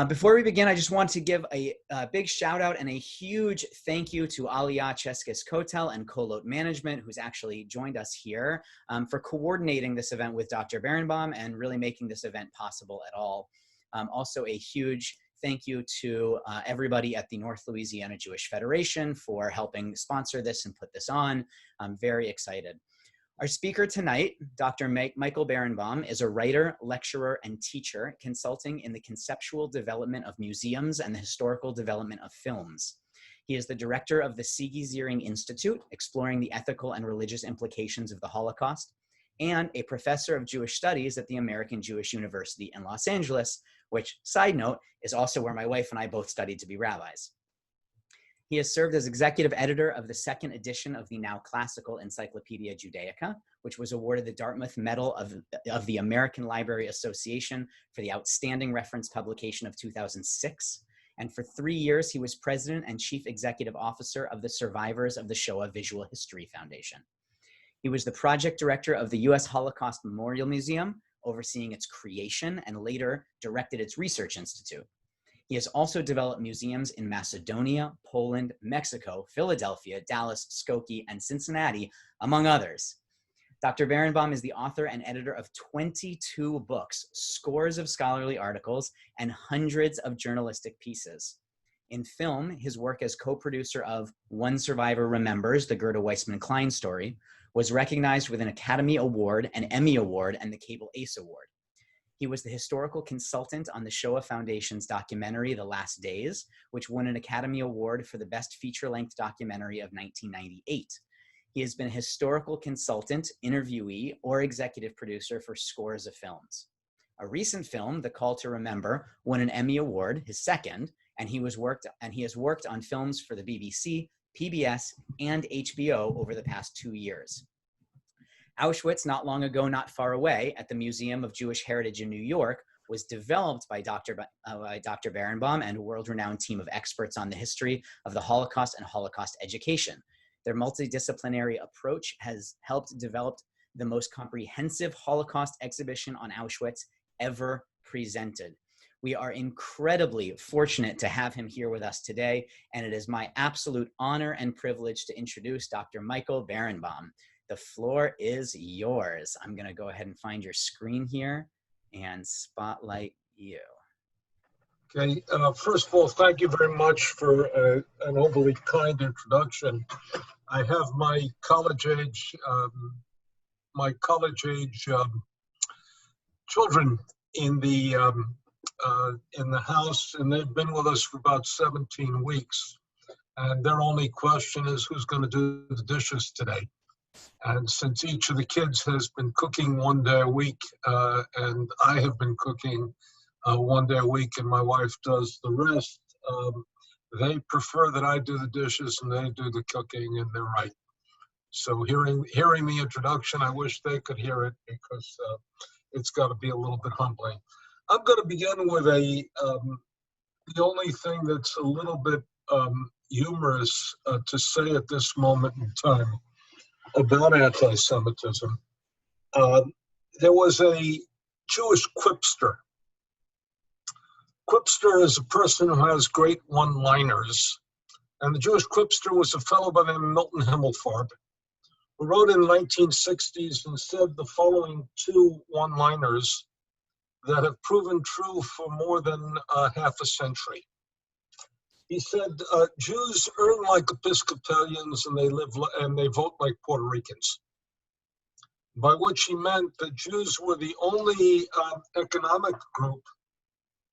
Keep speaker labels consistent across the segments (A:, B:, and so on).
A: Before we begin, I just want to give a big shout out and a huge thank you to Aliyah Cheskis Kotel and Kolot Management, who's actually joined us here, for coordinating this event with Dr. Berenbaum and really making this event possible at all. Also, a huge thank you to everybody at the North Louisiana Jewish Federation for helping sponsor this and put this on. I'm very excited. Our speaker tonight, Dr. Michael Berenbaum, is a writer, lecturer, and teacher consulting in the conceptual development of museums and the historical development of films. He is the director of the Sigi Ziering Institute, exploring the ethical and religious implications of the Holocaust, and a professor of Jewish studies at the American Jewish University in Los Angeles, which, side note, is also where my wife and I both studied to be rabbis. He has served as executive editor of the second edition of the now classical Encyclopedia Judaica, which was awarded the Dartmouth Medal of the American Library Association for the outstanding reference publication of 2006. And for 3 years, he was president and chief executive officer of the Survivors of the Shoah Visual History Foundation. He was the project director of the U.S. Holocaust Memorial Museum, overseeing its creation, and later directed its research institute. He has also developed museums in Macedonia, Poland, Mexico, Philadelphia, Dallas, Skokie, and Cincinnati, among others. Dr. Berenbaum is the author and editor of 22 books, scores of scholarly articles, and hundreds of journalistic pieces. In film, his work as co-producer of One Survivor Remembers, the Gerda Weissman Klein story, was recognized with an Academy Award, an Emmy Award, and the Cable Ace Award. He was the historical consultant on the Shoah Foundation's documentary, The Last Days, which won an Academy Award for the Best Feature-Length Documentary of 1998. He has been a historical consultant, interviewee, or executive producer for scores of films. A recent film, The Call to Remember, won an Emmy Award, his second, and he has worked on films for the BBC, PBS, and HBO over the past 2 years. Auschwitz, not long ago, not far away, at the Museum of Jewish Heritage in New York, was developed by Dr. Berenbaum and a world-renowned team of experts on the history of the Holocaust and Holocaust education. Their multidisciplinary approach has helped develop the most comprehensive Holocaust exhibition on Auschwitz ever presented. We are incredibly fortunate to have him here with us today, and it is my absolute honor and privilege to introduce Dr. Michael Berenbaum. The floor is yours. I'm going to go ahead and find your screen here and spotlight you.
B: Okay, first of all, thank you very much for an overly kind introduction. I have my college age children in the house, and they've been with us for about 17 weeks. And their only question is, who's going to do the dishes today? And since each of the kids has been cooking 1 day a week, and I have been cooking 1 day a week, and my wife does the rest, they prefer that I do the dishes and they do the cooking, and they're right. So hearing the introduction, I wish they could hear it, because it's got to be a little bit humbling. I'm going to begin with the only thing that's a little bit humorous to say at this moment in time about anti-Semitism. There was a Jewish quipster. Quipster is a person who has great one-liners. And the Jewish quipster was a fellow by the name of Milton Himmelfarb, who wrote in the 1960s and said the following 2 one-liners that have proven true for more than half a century. He said, Jews earn like Episcopalians and they vote like Puerto Ricans. By which he meant that Jews were the only economic group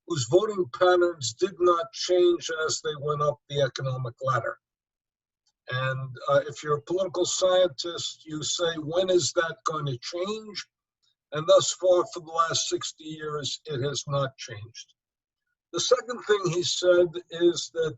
B: whose voting patterns did not change as they went up the economic ladder. And if you're a political scientist, you say, when is that going to change? And thus far, for the last 60 years, it has not changed. The second thing he said is that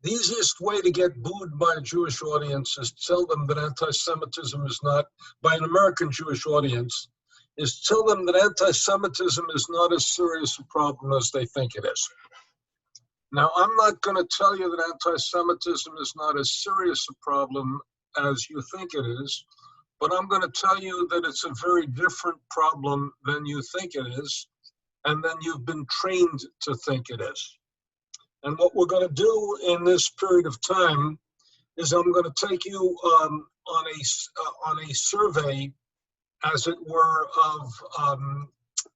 B: the easiest way to get booed by a Jewish audience is to tell them that anti-Semitism is not, by an American Jewish audience, is tell them that anti-Semitism is not as serious a problem as they think it is. Now, I'm not going to tell you that anti-Semitism is not as serious a problem as you think it is, but I'm going to tell you that it's a very different problem than you think it is. and then you've been trained to think it is. And what we're going to do in this period of time is I'm going to take you on a survey, as it were,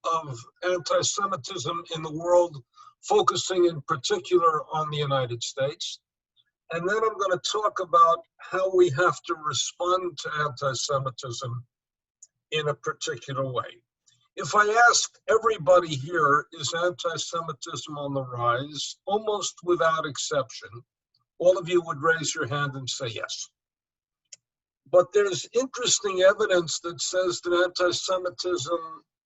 B: of anti-Semitism in the world, focusing in particular on the United States. And then I'm going to talk about how we have to respond to anti-Semitism in a particular way. If I ask everybody here, is anti-Semitism on the rise? Almost without exception, all of you would raise your hand and say yes. But there's interesting evidence that says that anti-Semitism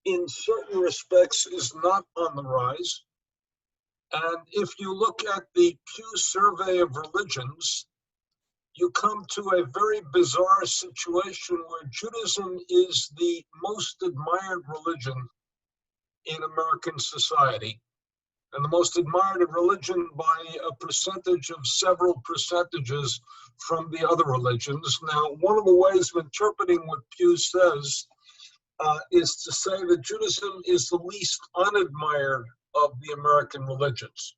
B: in certain respects is not on the rise. And if you look at the Pew Survey of Religions, you come to a very bizarre situation where Judaism is the most admired religion in American society, and the most admired religion by a percentage of several percentages from the other religions. Now, one of the ways of interpreting what Pew says is to say that Judaism is the least unadmired of the American religions,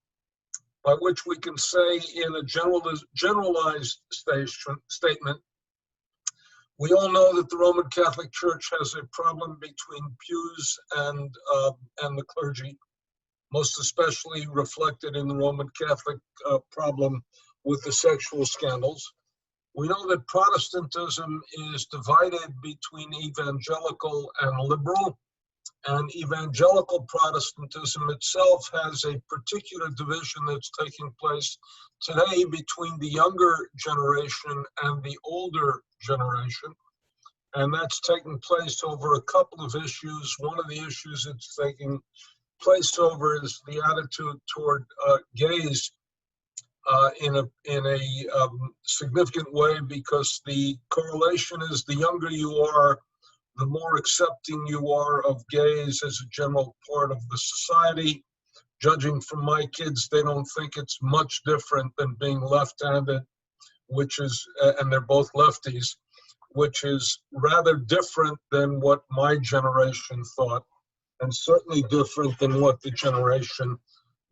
B: by which we can say in a generalized statement, we all know that the Roman Catholic Church has a problem between pews and the clergy, most especially reflected in the Roman Catholic problem with the sexual scandals. We know that Protestantism is divided between evangelical and liberal, and evangelical Protestantism itself has a particular division that's taking place today between the younger generation and the older generation. And that's taking place over a couple of issues. One of the issues it's taking place over is the attitude toward gays in a significant way, because the correlation is the younger you are, the more accepting you are of gays as a general part of the society. Judging from my kids, they don't think it's much different than being left-handed, which is, and they're both lefties, which is rather different than what my generation thought, and certainly different than what the generation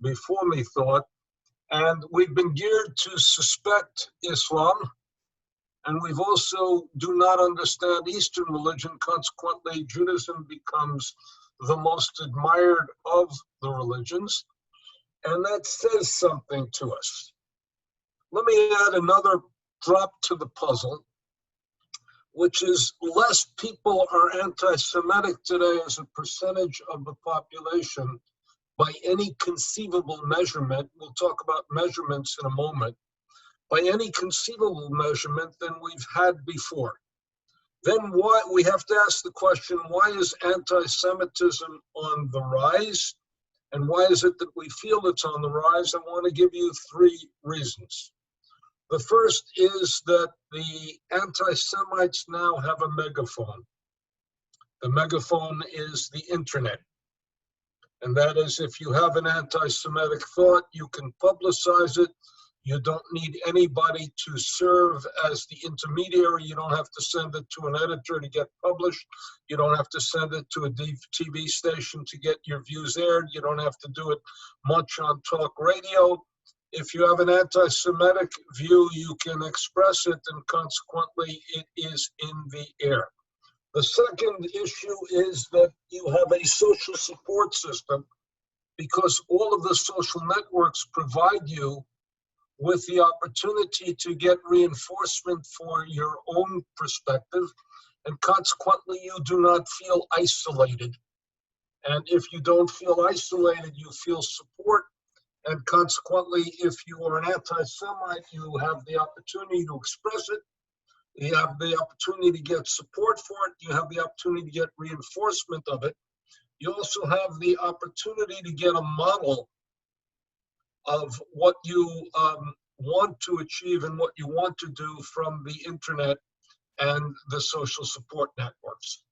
B: before me thought. And we've been geared to suspect Islam, and we've also do not understand Eastern religion. Consequently, Judaism becomes the most admired of the religions, and that says something to us. Let me add another drop to the puzzle, which is less people are anti-Semitic today as a percentage of the population by any conceivable measurement. We'll talk about measurements in a moment. By any conceivable measurement than we've had before. Then why, we have to ask the question, why is anti-Semitism on the rise? And why is it that we feel it's on the rise? I want to give you three reasons. The first is that the anti-Semites now have a megaphone. The megaphone is the internet. And that is, if you have an anti-Semitic thought, you can publicize it. You don't need anybody to serve as the intermediary. You don't have to send it to an editor to get published. You don't have to send it to a TV station to get your views aired. You don't have to do it much on talk radio. If you have an anti-Semitic view, you can express it, and consequently, it is in the air. The second issue is that you have a social support system, because all of the social networks provide you with the opportunity to get reinforcement for your own perspective, and consequently you do not feel isolated. And if you don't feel isolated, you feel support, and consequently if you are an anti-Semite, you have the opportunity to express it, you have the opportunity to get support for it, you have the opportunity to get reinforcement of it. You also have the opportunity to get a model of what you want to achieve and what you want to do from the internet and the social support networks.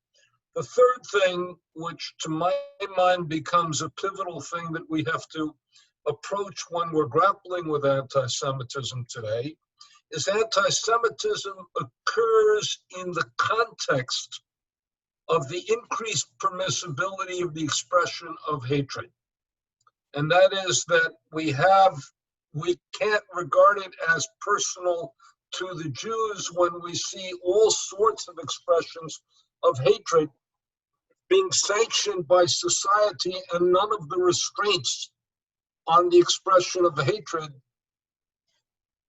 B: The third thing, which to my mind becomes a pivotal thing that we have to approach when we're grappling with anti-Semitism today, is anti-Semitism occurs in the context of the increased permissibility of the expression of hatred. And that is that we can't regard it as personal to the Jews when we see all sorts of expressions of hatred being sanctioned by society, and none of the restraints on the expression of hatred,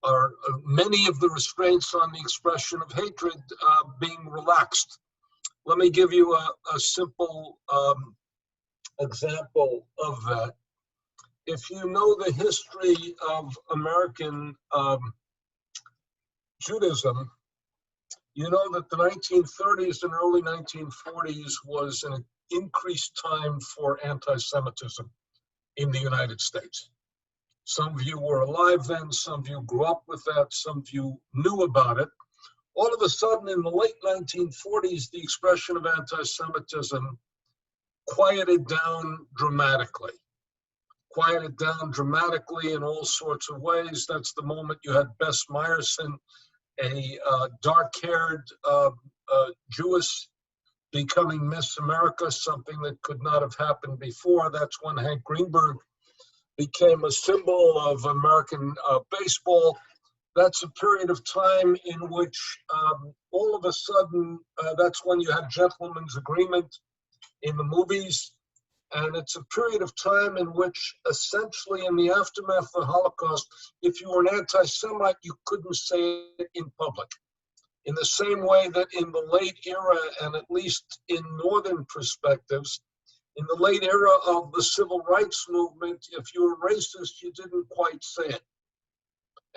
B: or many of the restraints on the expression of hatred, being relaxed. Let me give you a simple example of that. If you know the history of American Judaism, you know that the 1930s and early 1940s was an increased time for anti-Semitism in the United States. Some of you were alive then, some of you grew up with that, some of you knew about it. All of a sudden, in the late 1940s, the expression of anti-Semitism quieted down dramatically. Quieted down dramatically in all sorts of ways. That's the moment you had Bess Meyerson, a dark-haired Jewess, becoming Miss America, something that could not have happened before. That's when Hank Greenberg became a symbol of American baseball. That's a period of time in which all of a sudden, that's when you had gentlemen's agreement in the movies. And it's a period of time in which, essentially, in the aftermath of the Holocaust, if you were an anti-Semite, you couldn't say it in public. In the same way that in the late era, and at least in northern perspectives, in the late era of the civil rights movement, if you were racist, you didn't quite say it.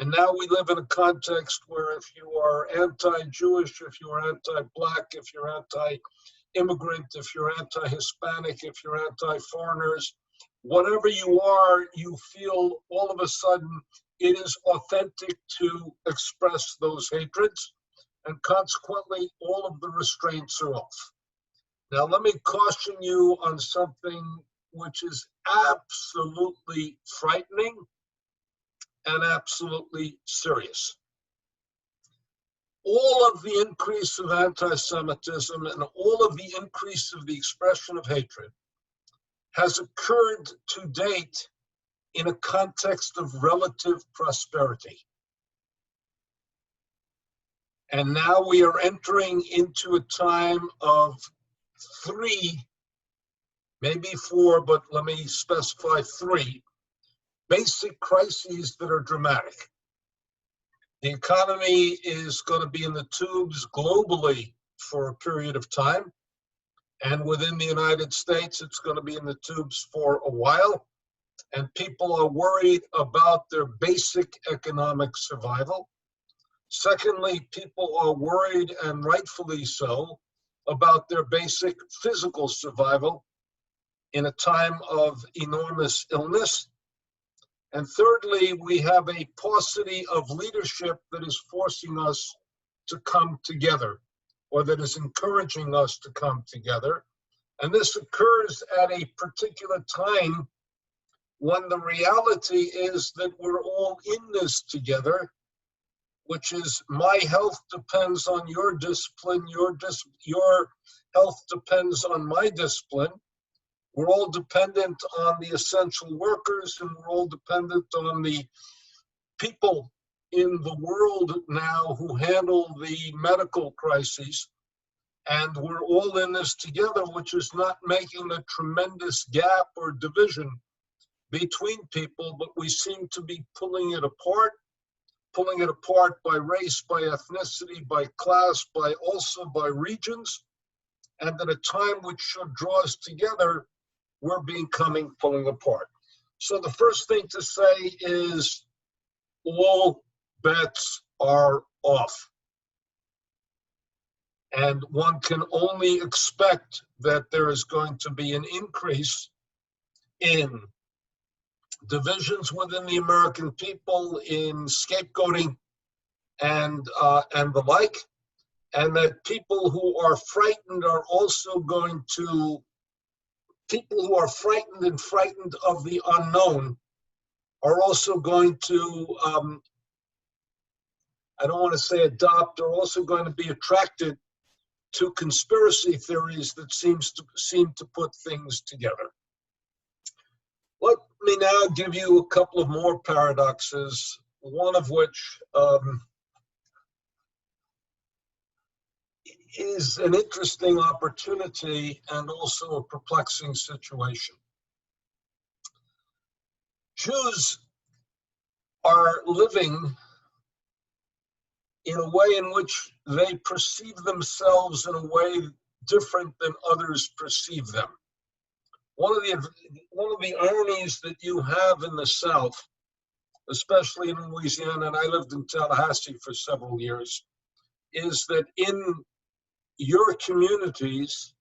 B: And now we live in a context where if you are anti-Jewish, if you are anti-Black, if you're anti-immigrant, if you're anti-Hispanic, if you're anti-foreigners, whatever you are, you feel all of a sudden it is authentic to express those hatreds, and consequently all of the restraints are off. Now let me caution you on something which is absolutely frightening and absolutely serious. All of the increase of anti-Semitism and all of the increase of the expression of hatred has occurred to date in a context of relative prosperity. And now we are entering into a time of three, maybe four, but let me specify three, basic crises that are dramatic. The economy is going to be in the tubes globally for a period of time. And within the United States, it's going to be in the tubes for a while. And people are worried about their basic economic survival. Secondly, people are worried, and rightfully so, about their basic physical survival in a time of enormous illness. And thirdly, we have a paucity of leadership that is forcing us to come together, or that is encouraging us to come together. And this occurs at a particular time when the reality is that we're all in this together, which is my health depends on your discipline, your health depends on my discipline. We're all dependent on the essential workers, and we're all dependent on the people in the world now who handle the medical crises. And we're all in this together, which is not making a tremendous gap or division between people, but we seem to be pulling it apart by race, by ethnicity, by class, also by regions. And at a time which should draw us together, we're pulling apart. So the first thing to say is all bets are off. And one can only expect that there is going to be an increase in divisions within the American people, in scapegoating and the like, and that people who are frightened are also going to, people who are frightened of the unknown are also going to, I don't want to say adopt, are also going to be attracted to conspiracy theories that seem to put things together. Let me now give you a couple of more paradoxes, one of which is an interesting opportunity and also a perplexing situation. Jews are living in a way in which they perceive themselves in a way different than others perceive them. One of the ironies that you have in the South, especially in Louisiana, and I lived in Tallahassee for several years, is that in your communities,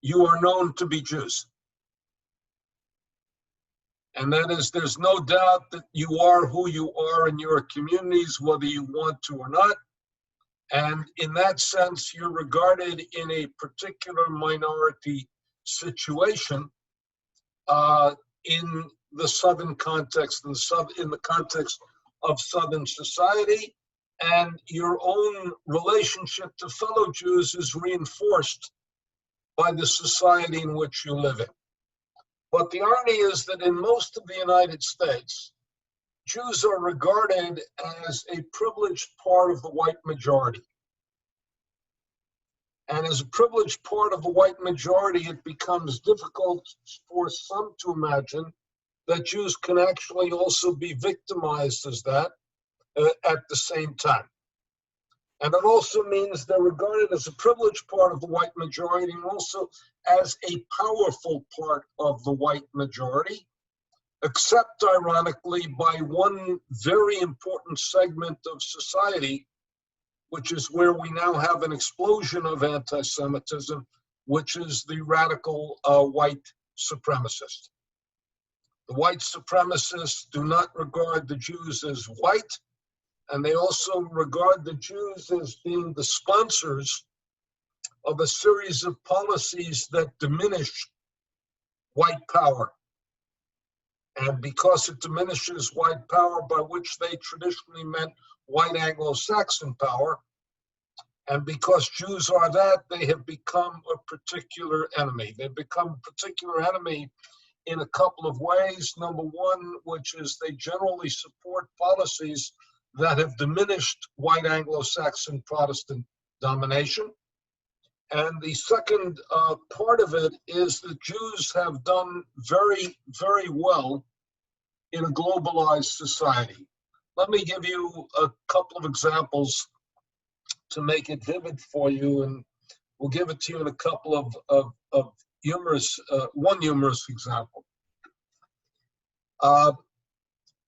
B: you are known to be Jews. And that is, there's no doubt that you are who you are in your communities, whether you want to or not. And in that sense, you're regarded in a particular minority situation in the Southern context, in the context of Southern society. And your own relationship to fellow Jews is reinforced by the society in which you live in. But the irony is that in most of the United States, Jews are regarded as a privileged part of the white majority. And as a privileged part of the white majority, it becomes difficult for some to imagine that Jews can actually also be victimized as that at the same time. And it also means they're regarded as a privileged part of the white majority and also as a powerful part of the white majority, except ironically by one very important segment of society, which is where we now have an explosion of anti-Semitism, which is the radical white supremacists. The white supremacists do not regard the Jews as white, and they also regard the Jews as being the sponsors of a series of policies that diminish white power. And because it diminishes white power, by which they traditionally meant white Anglo-Saxon power, and because Jews are that, they have become a particular enemy. They've become a particular enemy in a couple of ways. Number one, which is they generally support policies that have diminished white Anglo-Saxon Protestant domination. And the second part of it is that Jews have done very, very well in a globalized society. Let me give you a couple of examples to make it vivid for you, and we'll give it to you in a couple of humorous, one humorous example.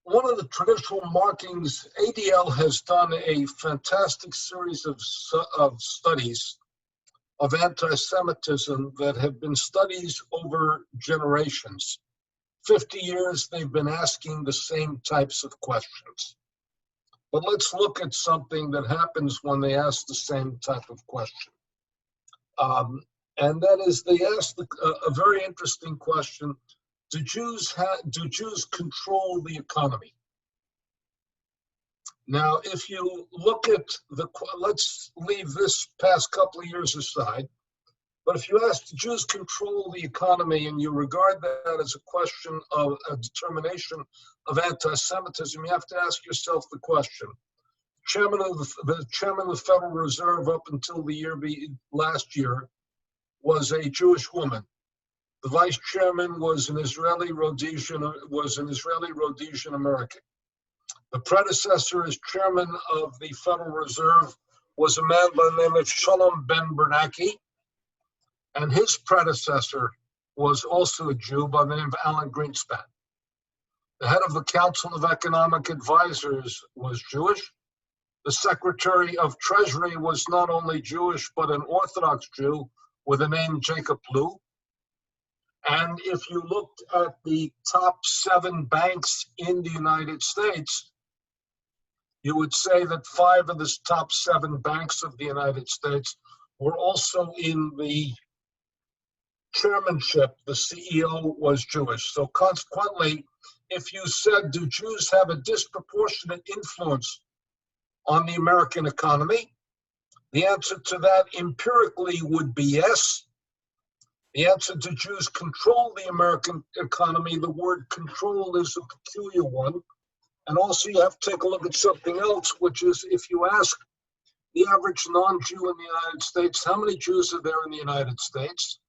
B: One of the traditional markings, ADL has done a fantastic series of studies of anti-Semitism that have been studies over generations. 50 years, they've been asking the same types of questions. But let's look at something that happens when they ask the same type of question. And that is, they ask a very interesting question. Do Jews control the economy? Now, if you look at let's leave this past couple of years aside, but if you ask, do Jews control the economy, and you regard that as a question of a determination of anti-Semitism, you have to ask yourself the question. The chairman of the Federal Reserve up until last year was a Jewish woman. The vice chairman was an Israeli Rhodesian American. The predecessor as chairman of the Federal Reserve was a man by the name of Shalom ben Bernanke, and his predecessor was also a Jew by the name of Alan Greenspan. The head of the Council of Economic Advisors was Jewish. The Secretary of Treasury was not only Jewish, but an Orthodox Jew with the name Jacob Lew. And if you looked at the top 7 banks in the United States, you would say that 5 of the top 7 banks of the United States were also in the chairmanship. The CEO was Jewish. So consequently, if you said, do Jews have a disproportionate influence on the American economy? The answer to that empirically would be yes. The answer to Jews control the American economy, the word control is a peculiar one. And also you have to take a look at something else, which is if you ask the average non-Jew in the United States, how many Jews are there in the United States?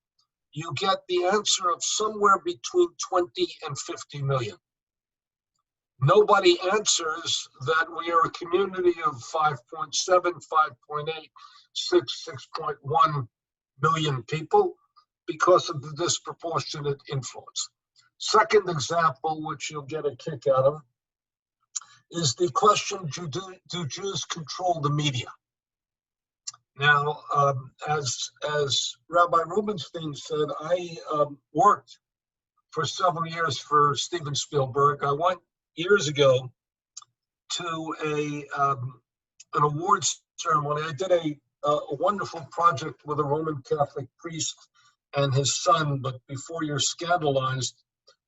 B: You get the answer of somewhere between 20 and 50 million. Nobody answers that we are a community of 5.7, 5.8, 6.1 million people because of the disproportionate influence. Second example, which you'll get a kick out of, is the question, do Jews control the media? Now, as Rabbi Rubinstein said, I worked for several years for Steven Spielberg. I went years ago to an awards ceremony. I did a wonderful project with a Roman Catholic priest and his son, but before you're scandalized,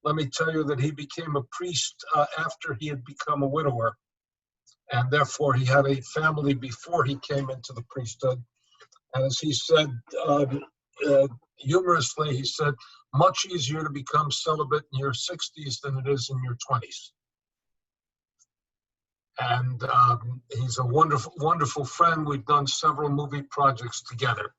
B: let me tell you that he became a priest after he had become a widower, and therefore he had a family before he came into the priesthood. And as he said, humorously, he said, much easier to become celibate in your 60s than it is in your 20s. And he's a wonderful, wonderful friend. We've done several movie projects together.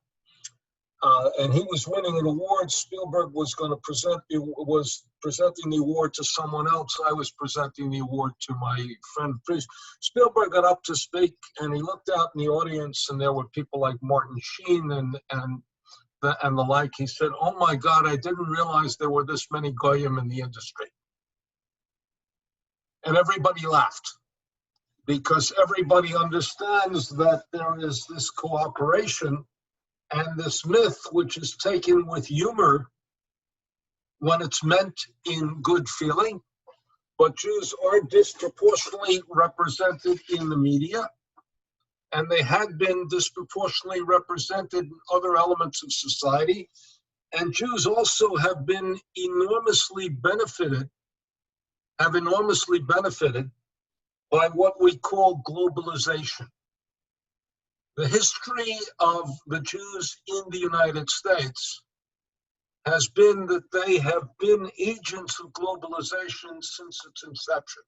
B: And he was winning an award. Spielberg was presenting the award to someone else. I was presenting the award to my friend priest. Spielberg got up to speak, and he looked out in the audience, and there were people like Martin Sheen and the like. He said, "Oh my God, I didn't realize there were this many goyim in the industry." And everybody laughed, because everybody understands that there is this cooperation and this myth, which is taken with humor when it's meant in good feeling. But Jews are disproportionately represented in the media, and they had been disproportionately represented in other elements of society. And Jews also have been enormously benefited by what we call globalization. The history of the Jews in the United States has been that they have been agents of globalization since its inception.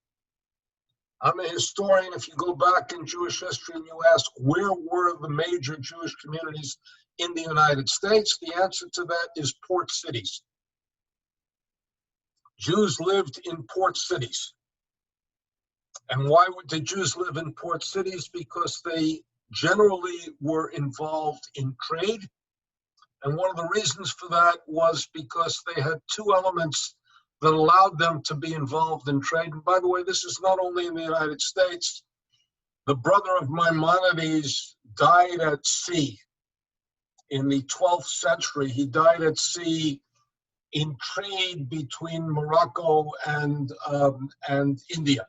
B: I'm a historian. If you go back in Jewish history and you ask where were the major Jewish communities in the United States, the answer to that is port cities. Jews lived in port cities. And why did Jews live in port cities? Because they generally were involved in trade. And one of the reasons for that was because they had two elements that allowed them to be involved in trade. And by the way, this is not only in the United States. The brother of Maimonides died at sea in the 12th century. He died at sea in trade between Morocco and India.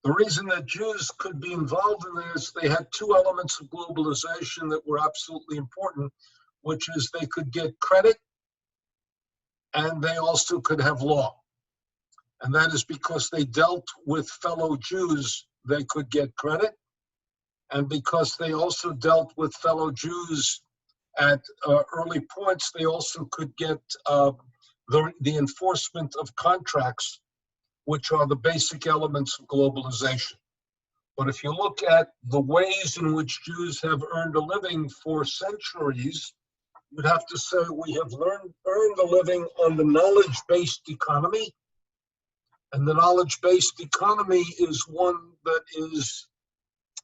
B: The reason that Jews could be involved in this, they had two elements of globalization that were absolutely important, which is they could get credit and they also could have law. And that is because they dealt with fellow Jews, they could get credit. And because they also dealt with fellow Jews at early points, they also could get the enforcement of contracts, which are the basic elements of globalization. But if you look at the ways in which Jews have earned a living for centuries, you'd have to say we have earned a living on the knowledge-based economy. And the knowledge-based economy is one that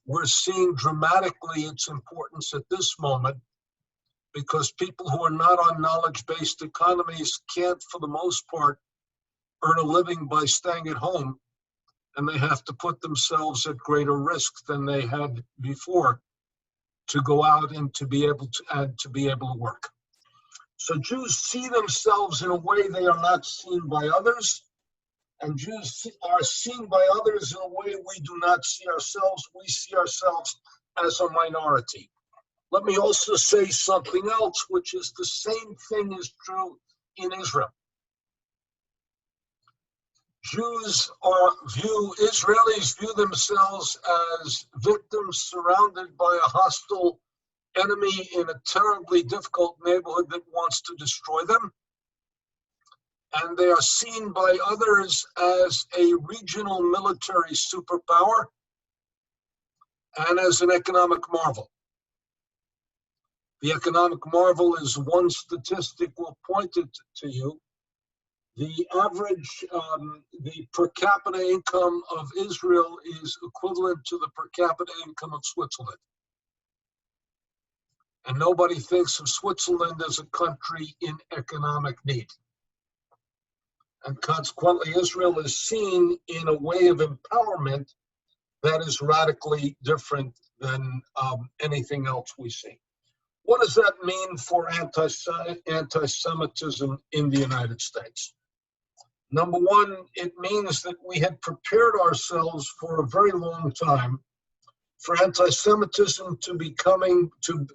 B: we're seeing dramatically its importance at this moment, because people who are not on knowledge-based economies can't, for the most part, earn a living by staying at home, and they have to put themselves at greater risk than they had before to go out and to be able to work. So Jews see themselves in a way they are not seen by others, and Jews are seen by others in a way we do not see ourselves. We see ourselves as a minority. Let me also say something else, which is the same thing is true in Israel. Israelis view themselves as victims surrounded by a hostile enemy in a terribly difficult neighborhood that wants to destroy them. And they are seen by others as a regional military superpower and as an economic marvel. The economic marvel is one statistic we'll point it to you. The average, the per capita income of Israel is equivalent to the per capita income of Switzerland. And nobody thinks of Switzerland as a country in economic need. And consequently, Israel is seen in a way of empowerment that is radically different than anything else we see. What does that mean for anti-Semitism in the United States? Number one, it means that we had prepared ourselves for a very long time for anti-Semitism to be coming to,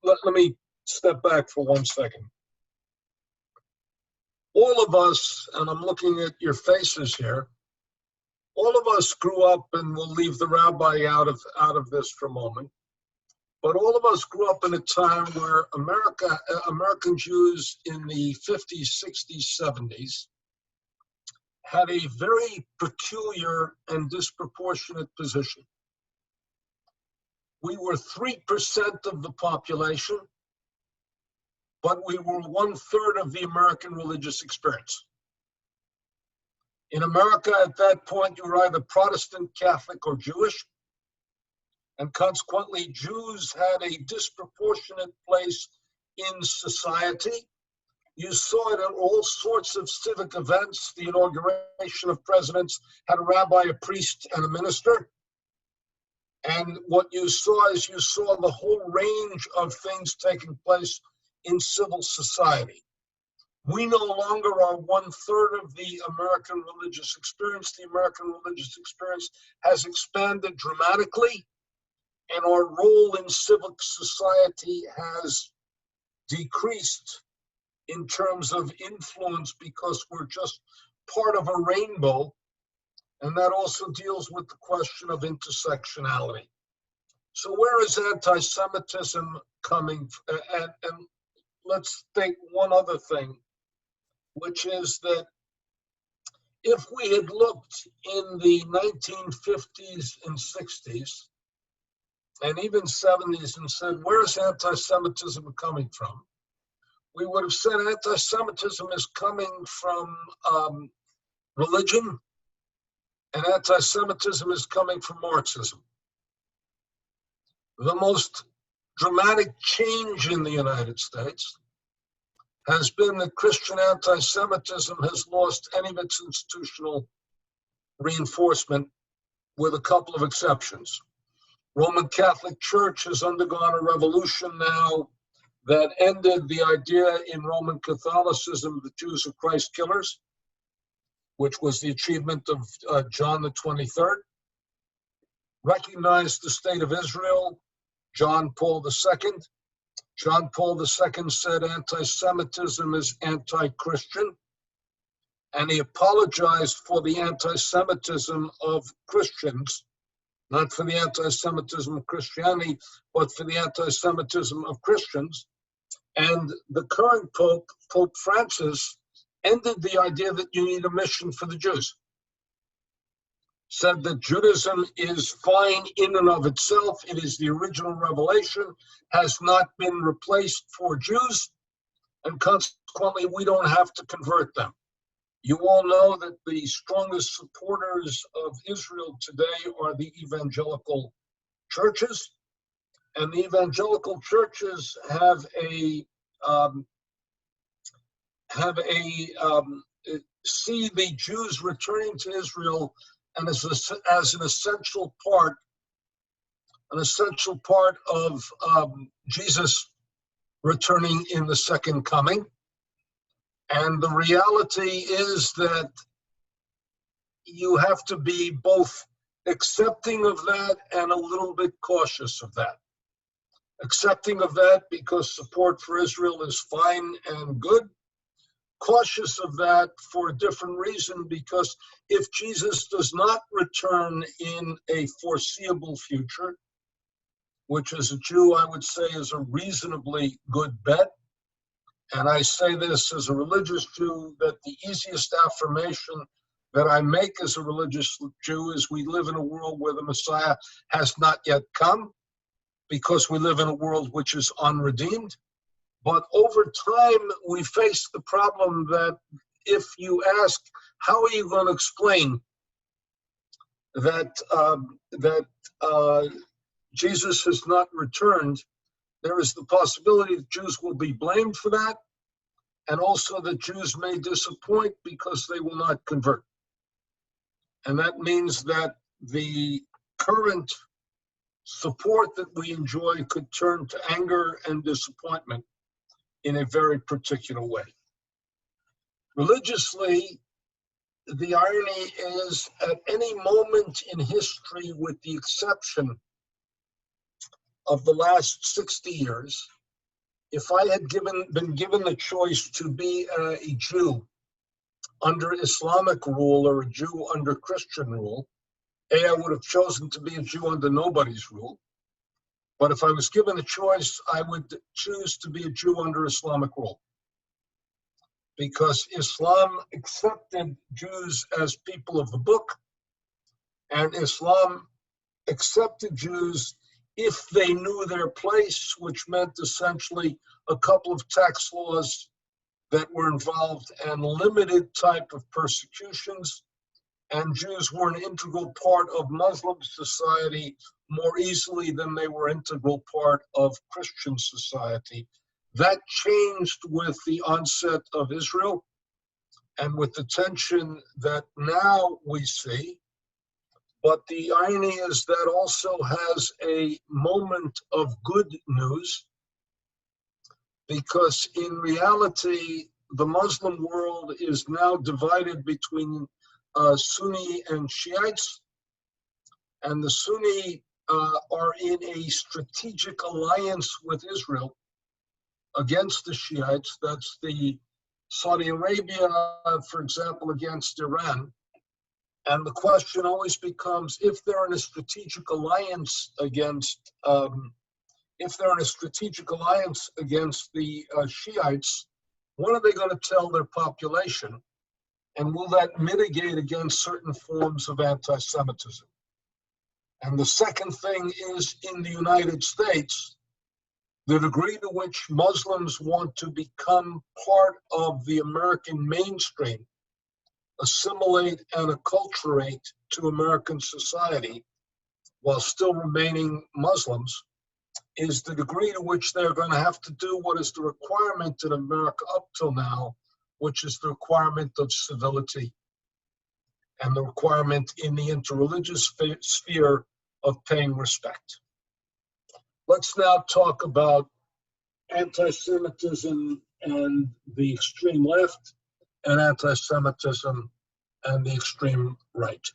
B: let me step back for 1 second. All of us, and I'm looking at your faces here, all of us grew up, and we'll leave the rabbi out of this for a moment, but all of us grew up in a time where American Jews in the 50s, 60s, 70s had a very peculiar and disproportionate position. We were 3% of the population, but we were 1/3 of the American religious experience. In America, at that point, you were either Protestant, Catholic, or Jewish, and consequently, Jews had a disproportionate place in society. You saw it at all sorts of civic events. The inauguration of presidents had a rabbi, a priest, and a minister. And what you saw is you saw the whole range of things taking place in civil society. We no longer are 1/3 of the American religious experience. The American religious experience has expanded dramatically, and our role in civic society has decreased in terms of influence because we're just part of a rainbow, and that also deals with the question of intersectionality. So where is anti-Semitism coming from? And let's think one other thing, which is that if we had looked in the 1950s and 60s, and even 70s, and said, where's anti-Semitism coming from? We would have said anti-Semitism is coming from religion, and anti-Semitism is coming from Marxism. The most dramatic change in the United States has been that Christian anti-Semitism has lost any of its institutional reinforcement, with a couple of exceptions. Roman Catholic Church has undergone a revolution now that ended the idea in Roman Catholicism, the Jews are Christ killers, which was the achievement of John the 23rd. Recognized the state of Israel, John Paul II. John Paul II said anti-Semitism is anti-Christian, and he apologized for the anti-Semitism of Christians, not for the anti-Semitism of Christianity, but for the anti-Semitism of Christians. And the current Pope, Pope Francis, ended the idea that you need a mission for the Jews. Said that Judaism is fine in and of itself. It is the original revelation, has not been replaced for Jews, and consequently, we don't have to convert them. You all know that the strongest supporters of Israel today are the evangelical churches, and the evangelical churches have see the Jews returning to Israel and as an essential part of Jesus returning in the second coming. And the reality is that you have to be both accepting of that and a little bit cautious of that. Accepting of that because support for Israel is fine and good, cautious of that for a different reason, because if Jesus does not return in a foreseeable future, which as a Jew I would say is a reasonably good bet, and I say this as a religious Jew, that the easiest affirmation that I make as a religious Jew is we live in a world where the Messiah has not yet come, because we live in a world which is unredeemed. But over time, we face the problem that if you ask, how are you going to explain that Jesus has not returned, there is the possibility that Jews will be blamed for that, and also that Jews may disappoint because they will not convert. And that means that the current support that we enjoy could turn to anger and disappointment in a very particular way. Religiously, the irony is at any moment in history, with the exception of the last 60 years, if I had been given the choice to be a Jew under Islamic rule or a Jew under Christian rule, I would have chosen to be a Jew under nobody's rule. But if I was given a choice, I would choose to be a Jew under Islamic rule, because Islam accepted Jews as people of the book, and Islam accepted Jews if they knew their place, which meant essentially a couple of tax laws that were involved and limited type of persecutions. And Jews were an integral part of Muslim society more easily than they were integral part of Christian society. That changed with the onset of Israel and with the tension that now we see. But the irony is that also has a moment of good news, because in reality, the Muslim world is now divided between Sunni and Shiites, and the Sunni are in a strategic alliance with Israel against the Shiites. That's the Saudi Arabia, for example, against Iran. And the question always becomes, if they're in a strategic alliance against the Shiites, what are they going to tell their population? And will that mitigate against certain forms of anti-Semitism? And the second thing is, in the United States, the degree to which Muslims want to become part of the American mainstream, assimilate and acculturate to American society while still remaining Muslims, is the degree to which they're going to have to do what is the requirement in America up till now, which is the requirement of civility and the requirement in the interreligious sphere of paying respect. Let's now talk about anti-Semitism and the extreme left, and anti-Semitism and the extreme right.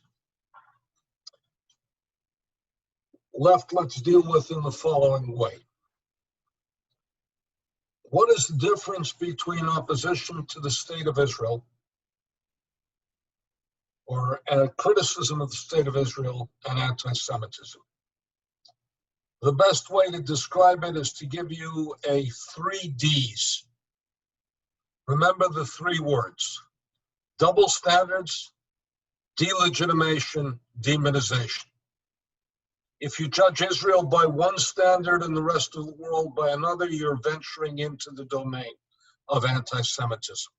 B: Left, let's deal with in the following way. What is the difference between opposition to the state of Israel, or a criticism of the state of Israel, and anti-Semitism? The best way to describe it is to give you a 3 Ds. Remember the 3 words: double standards, delegitimation, demonization. If you judge Israel by one standard and the rest of the world by another, you're venturing into the domain of anti-Semitism.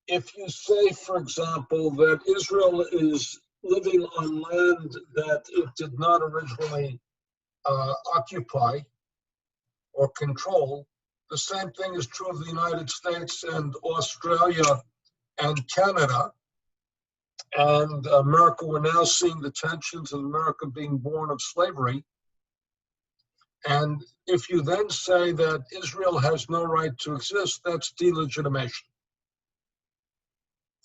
B: If you say, for example, that Israel is living on land that it did not originally occupy or control, the same thing is true of the United States and Australia and Canada. And America, we're now seeing the tensions of America being born of slavery. And if you then say that Israel has no right to exist, that's delegitimation.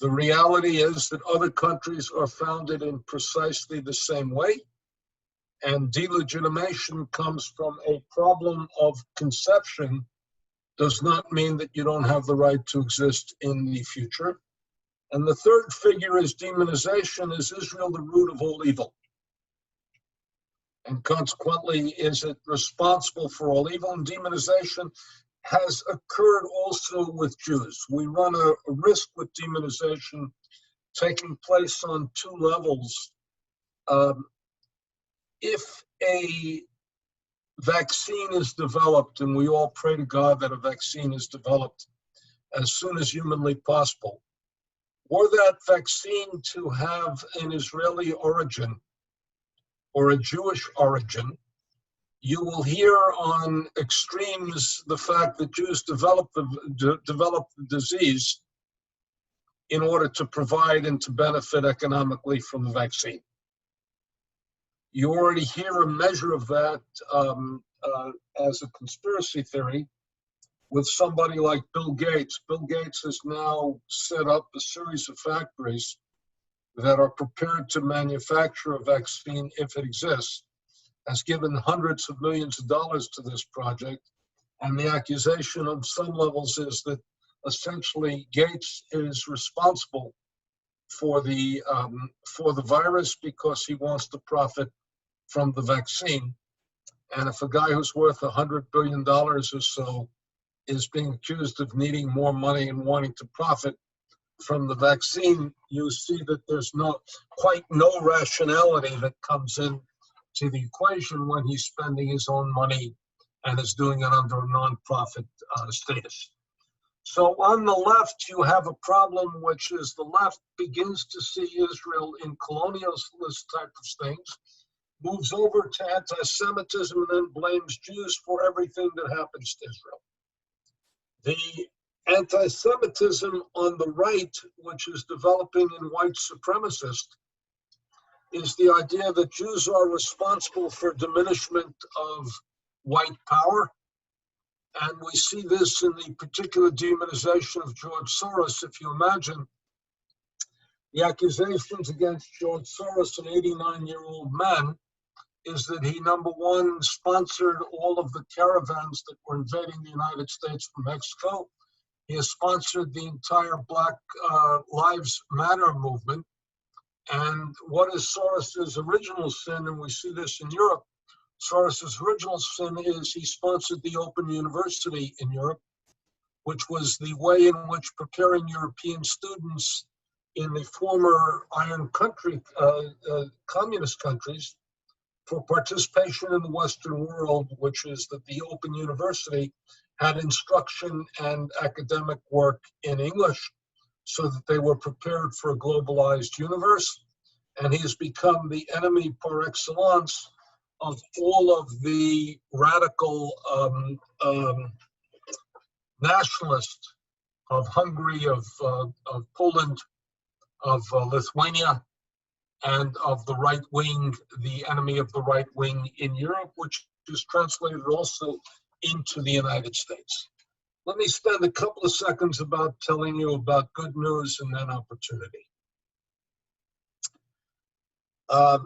B: The reality is that other countries are founded in precisely the same way, and delegitimation comes from a problem of conception does not mean that you don't have the right to exist in the future. And the third figure is demonization. Is Israel the root of all evil? And consequently, is it responsible for all evil? And demonization has occurred also with Jews. We run a risk with demonization taking place on two levels. If a vaccine is developed, and we all pray to God that a vaccine is developed as soon as humanly possible, were that vaccine to have an Israeli origin or a Jewish origin, you will hear on extremes the fact that Jews developed the disease in order to provide and to benefit economically from the vaccine. You already hear a measure of that as a conspiracy theory with somebody like Bill Gates. Bill Gates has now set up a series of factories that are prepared to manufacture a vaccine if it exists, has given hundreds of millions of dollars to this project. And the accusation on some levels is that essentially Gates is responsible for the virus because he wants to profit from the vaccine. And if a guy who's worth $100 billion or so is being accused of needing more money and wanting to profit from the vaccine, you see that there's quite no rationality that comes in to the equation when he's spending his own money and is doing it under a non-profit status. So on the left, you have a problem, which is the left begins to see Israel in colonialist type of things, moves over to anti-Semitism, and then blames Jews for everything that happens to Israel. The anti-Semitism on the right, which is developing in white supremacists, is the idea that Jews are responsible for diminishment of white power. And we see this in the particular demonization of George Soros. If you imagine the accusations against George Soros, an 89-year-old man, is that he, number one, sponsored all of the caravans that were invading the United States from Mexico. He has sponsored the entire Black Lives Matter movement. And what is Soros's original sin, and we see this in Europe, Soros's original sin is he sponsored the Open University in Europe, which was the way in which preparing European students in the former Iron Country, communist countries, for participation in the Western world, which is that the Open University had instruction and academic work in English so that they were prepared for a globalized universe. And he has become the enemy par excellence of all of the radical nationalists of Hungary, of Poland, of Lithuania, and of the right wing, the enemy of the right wing in Europe, which is translated also into the United States. Let me spend a couple of seconds about telling you about good news and then opportunity. I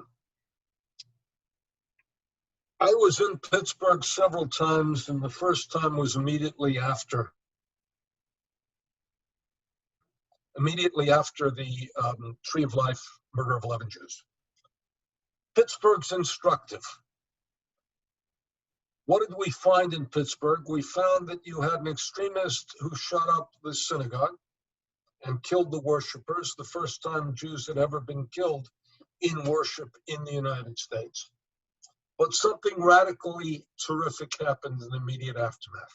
B: was in Pittsburgh several times, and the first time was immediately after the Tree of Life murder of 11 Jews. Pittsburgh's instructive. What did we find in Pittsburgh? We found that you had an extremist who shot up the synagogue and killed the worshipers, the first time Jews had ever been killed in worship in the United States. But something radically terrific happened in the immediate aftermath.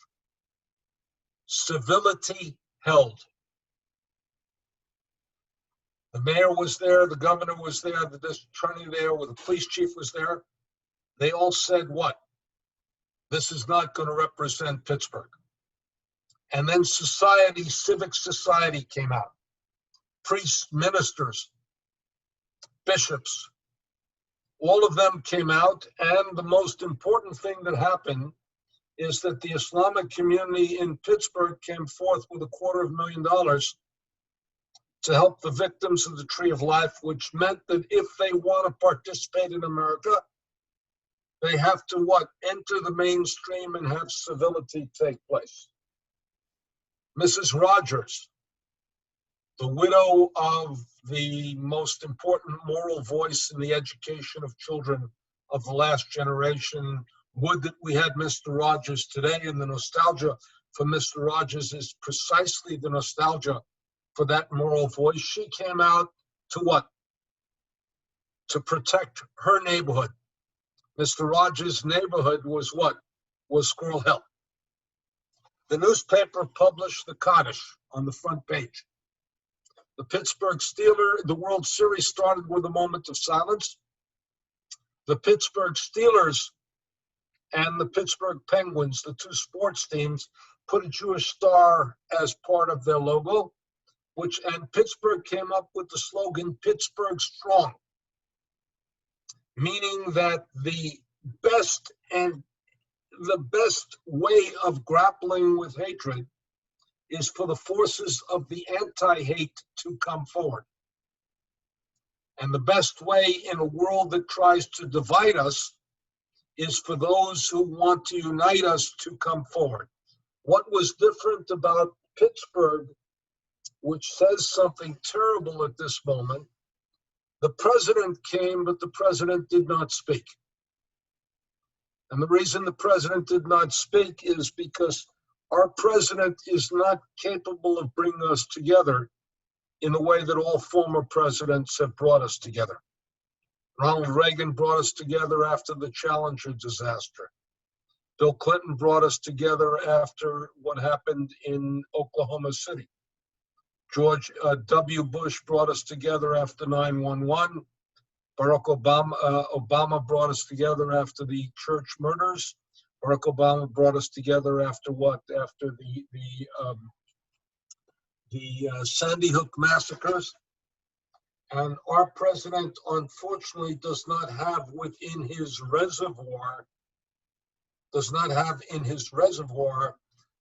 B: Civility held. The mayor was there, the governor was there, the district attorney there, the police chief was there. They all said what? This is not going to represent Pittsburgh. And then society, civic society came out. Priests, ministers, bishops, all of them came out. And the most important thing that happened is that the Islamic community in Pittsburgh came forth with $250,000 to help the victims of the Tree of Life, which meant that if they want to participate in America, they have to what? Enter the mainstream and have civility take place. Mrs. Rogers, the widow of the most important moral voice in the education of children of the last generation. Would that we had Mr. Rogers today, and the nostalgia for Mr. Rogers is precisely the nostalgia for that moral voice. She came out to what? To protect her neighborhood. Mr. Rogers' neighborhood was what? Was Squirrel Hill. The newspaper published the Kaddish on the front page. The Pittsburgh Steelers, the World Series started with a moment of silence. The Pittsburgh Steelers and the Pittsburgh Penguins, the two sports teams, put a Jewish star as part of their logo, and Pittsburgh came up with the slogan, Pittsburgh Strong, meaning that the best way of grappling with hatred is for the forces of the anti-hate to come forward. And the best way in a world that tries to divide us is for those who want to unite us to come forward. What was different about Pittsburgh, which says something terrible at this moment, the president came, but the president did not speak. And the reason the president did not speak is because our president is not capable of bringing us together in the way that all former presidents have brought us together. Ronald Reagan brought us together after the Challenger disaster. Bill Clinton brought us together after what happened in Oklahoma City. George W. Bush brought us together after 9/11. Barack Obama brought us together after the church murders. Barack Obama brought us together after what? After the Sandy Hook massacres. And our president, unfortunately, does not have in his reservoir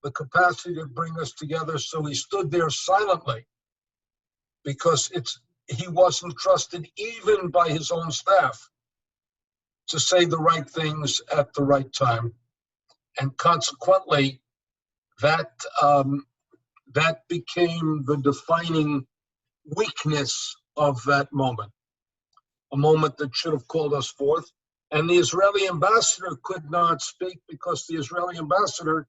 B: the capacity to bring us together. So he stood there silently because he wasn't trusted even by his own staff to say the right things at the right time. And consequently, that became the defining weakness of that moment, a moment that should have called us forth. And the Israeli ambassador could not speak because the Israeli ambassador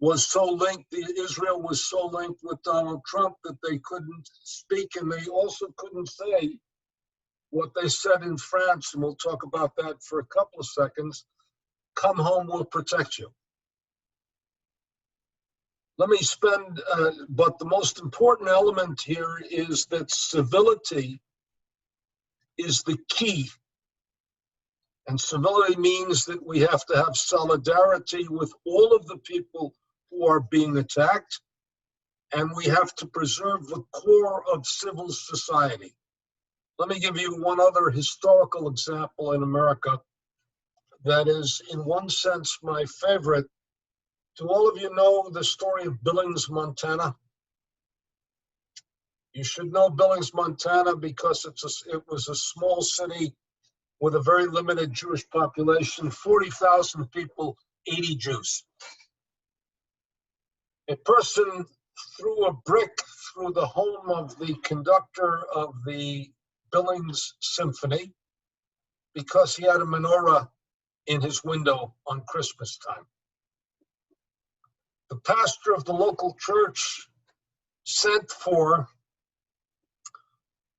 B: was so linked, Israel was so linked with Donald Trump that they couldn't speak, and they also couldn't say what they said in France, and we'll talk about that for a couple of seconds. Come home, we'll protect you. Let me but the most important element here is that civility is the key. And civility means that we have to have solidarity with all of the people who are being attacked, and we have to preserve the core of civil society. Let me give you one other historical example in America that is, in one sense, my favorite. Do all of you know the story of Billings, Montana? You should know Billings, Montana, because it was a small city with a very limited Jewish population, 40,000 people, 80 Jews. A person threw a brick through the home of the conductor of the Billings Symphony because he had a menorah in his window on Christmas time. The pastor of the local church sent for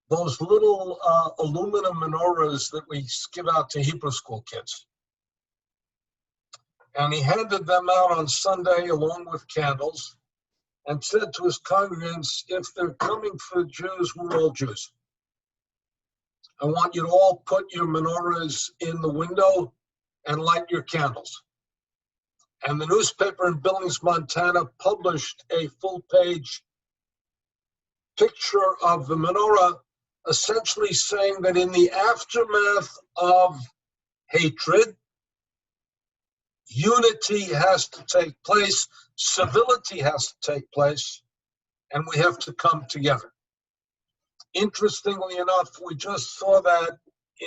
B: those little aluminum menorahs that we give out to Hebrew school kids. And he handed them out on Sunday along with candles and said to his congregants, if they're coming for Jews, we're all Jews. I want you to all put your menorahs in the window and light your candles. And the newspaper in Billings, Montana published a full-page picture of the menorah, essentially saying that in the aftermath of hatred, unity has to take place, civility has to take place, and we have to come together. Interestingly enough, we just saw that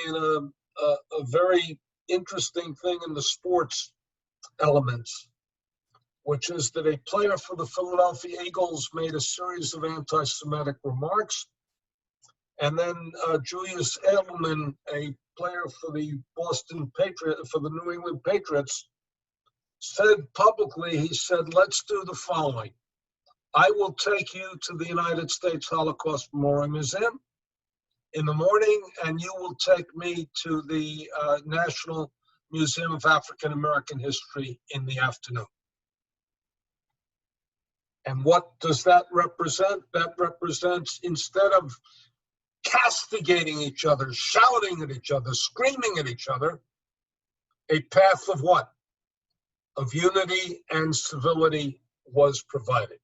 B: in a very interesting thing in the sports elements. which is that a player for the Philadelphia Eagles made a series of anti-Semitic remarks. And then Julius Edelman, a player for the New England Patriots, said publicly, he said, let's do the following. I will take you to the United States Holocaust Memorial Museum in the morning, and you will take me to the National Museum of African American History in the afternoon. And what does that represent? That represents, instead of castigating each other, shouting at each other, screaming at each other, a path of what? Of unity and civility was provided.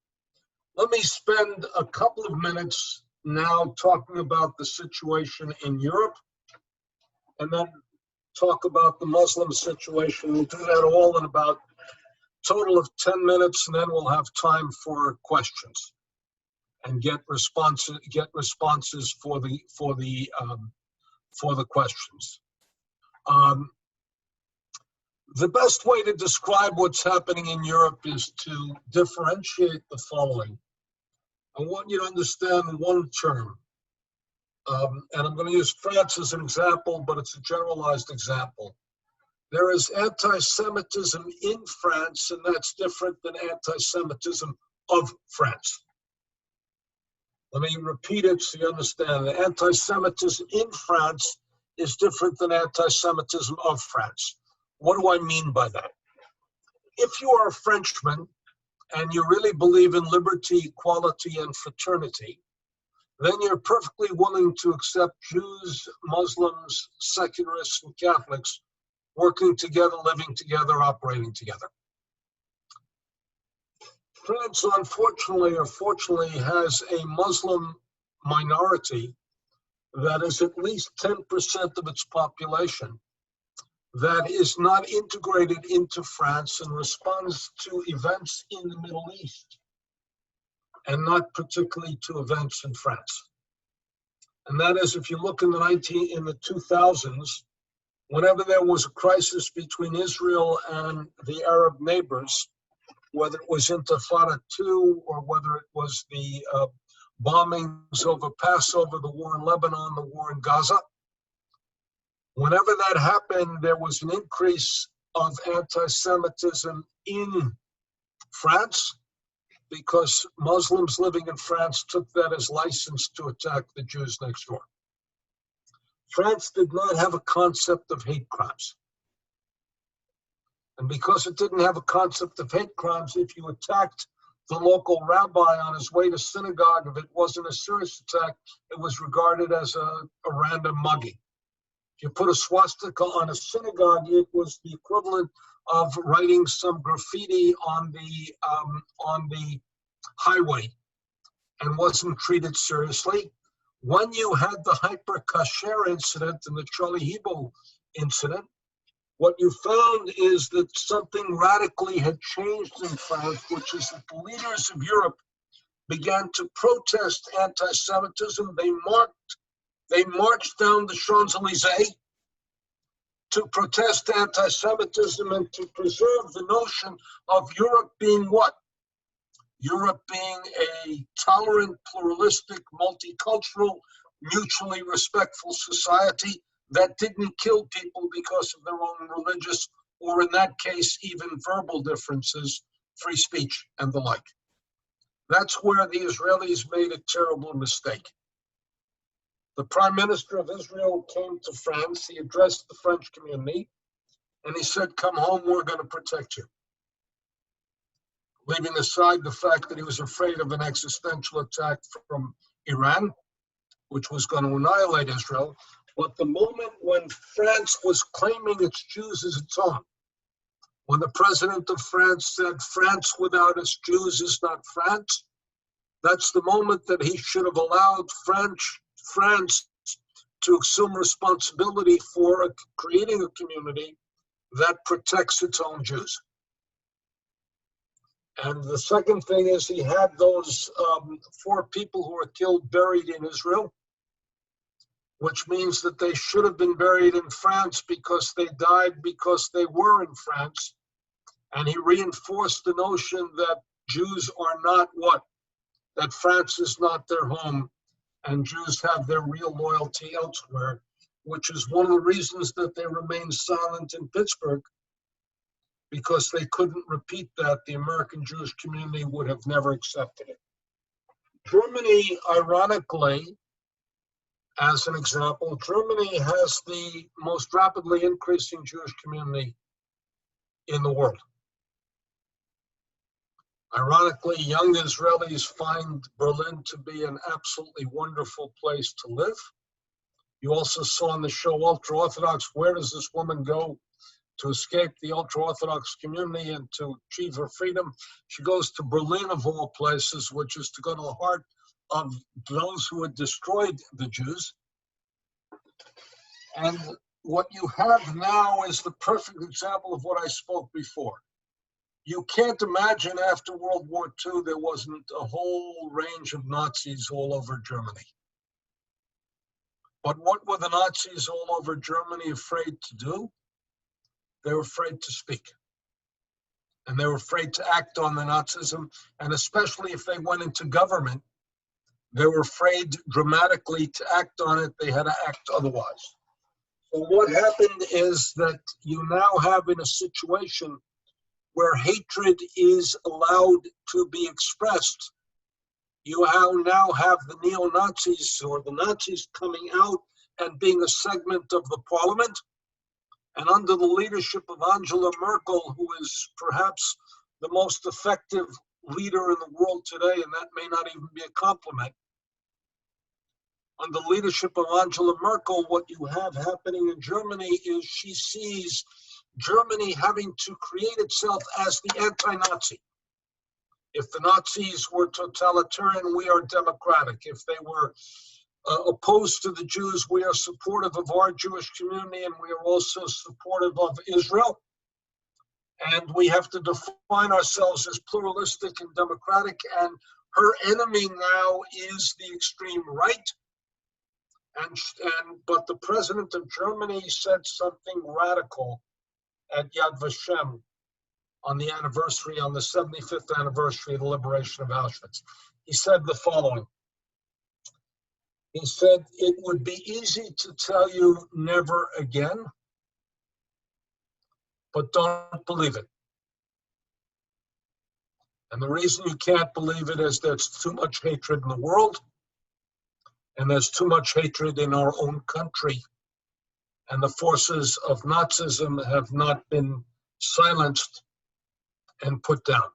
B: Let me spend a couple of minutes now talking about the situation in Europe, and then talk about the Muslim situation. We'll do that all in about a total of 10 minutes, and then we'll have time for questions and get responses for the questions. The best way to describe what's happening in Europe is to differentiate the following. I want you to understand one term, and I'm going to use France as an example, but it's a generalized example. There is anti-Semitism in France, and that's different than anti-Semitism of France. Let me repeat it so you understand. The anti-Semitism in France is different than anti-Semitism of France. What do I mean by that? If you are a Frenchman and you really believe in liberty, equality, and fraternity, then you're perfectly willing to accept Jews, Muslims, secularists, and Catholics working together, living together, operating together. France, unfortunately or fortunately, has a Muslim minority that is at least 10% of its population that is not integrated into France and responds to events in the Middle East and not particularly to events in France. And that is, if you look in the 2000s, whenever there was a crisis between Israel and the Arab neighbors, whether it was Intifada II or whether it was the bombings over Passover, the war in Lebanon, the war in Gaza, whenever that happened, there was an increase of anti-Semitism in France because Muslims living in France took that as license to attack the Jews next door. France did not have a concept of hate crimes. And because it didn't have a concept of hate crimes, if you attacked the local rabbi on his way to synagogue, if it wasn't a serious attack, it was regarded as a random mugging. If you put a swastika on a synagogue, it was the equivalent of writing some graffiti on the highway and wasn't treated seriously. When you had the hyper kasher incident and the Charlie Hebdo incident, what you found is that something radically had changed in France, which is that the leaders of Europe began to protest anti-Semitism. They marched down the Champs-Élysées to protest anti-Semitism and to preserve the notion of Europe being what? Europe being a tolerant, pluralistic, multicultural, mutually respectful society that didn't kill people because of their own religious, or in that case, even verbal differences, free speech and the like. That's where the Israelis made a terrible mistake. The Prime Minister of Israel came to France, he addressed the French community, and he said, come home, we're going to protect you. Leaving aside the fact that he was afraid of an existential attack from Iran, which was going to annihilate Israel. But the moment when France was claiming its Jews as its own, when the president of France said, France without its Jews is not France, that's the moment that he should have allowed France to assume responsibility for creating a community that protects its own Jews. And the second thing is he had those 4 people who were killed buried in Israel, which means that they should have been buried in France because they died because they were in France And he reinforced the notion that Jews are not what? That France is not their home, and Jews have their real loyalty elsewhere, which is one of the reasons that they remained silent in Pittsburgh, because they couldn't repeat that. The American Jewish community would have never accepted it. Germany, ironically, as an example, Germany has the most rapidly increasing Jewish community in the world. Ironically, young Israelis find Berlin to be an absolutely wonderful place to live. You also saw in the show Ultra-Orthodox, where does this woman go to escape the ultra-Orthodox community and to achieve her freedom? She goes to Berlin, of all places, which is to go to the heart of those who had destroyed the Jews. And what you have now is the perfect example of what I spoke before. You can't imagine after World War II there wasn't a whole range of Nazis all over Germany. But what were the Nazis all over Germany afraid to do? They were afraid to speak. And they were afraid to act on the Nazism, and especially if they went into government, they were afraid dramatically to act on it. They had to act otherwise. So what happened is that you now have in a situation where hatred is allowed to be expressed. You now have the neo-Nazis or the Nazis coming out and being a segment of the parliament. And under the leadership of Angela Merkel, who is perhaps the most effective leader in the world today, and that may not even be a compliment. Under the leadership of Angela Merkel, what you have happening in Germany is she sees Germany having to create itself as the anti-Nazi. If the Nazis were totalitarian, we are democratic. If they were opposed to the Jews, we are supportive of our Jewish community, and we are also supportive of Israel. And we have to define ourselves as pluralistic and democratic. And her enemy now is the extreme right. But the president of Germany said something radical at Yad Vashem on the 75th anniversary of the liberation of Auschwitz. He said the following. He said, "It would be easy to tell you never again, but don't believe it. And the reason you can't believe it is there's too much hatred in the world, and there's too much hatred in our own country. And the forces of Nazism have not been silenced and put down."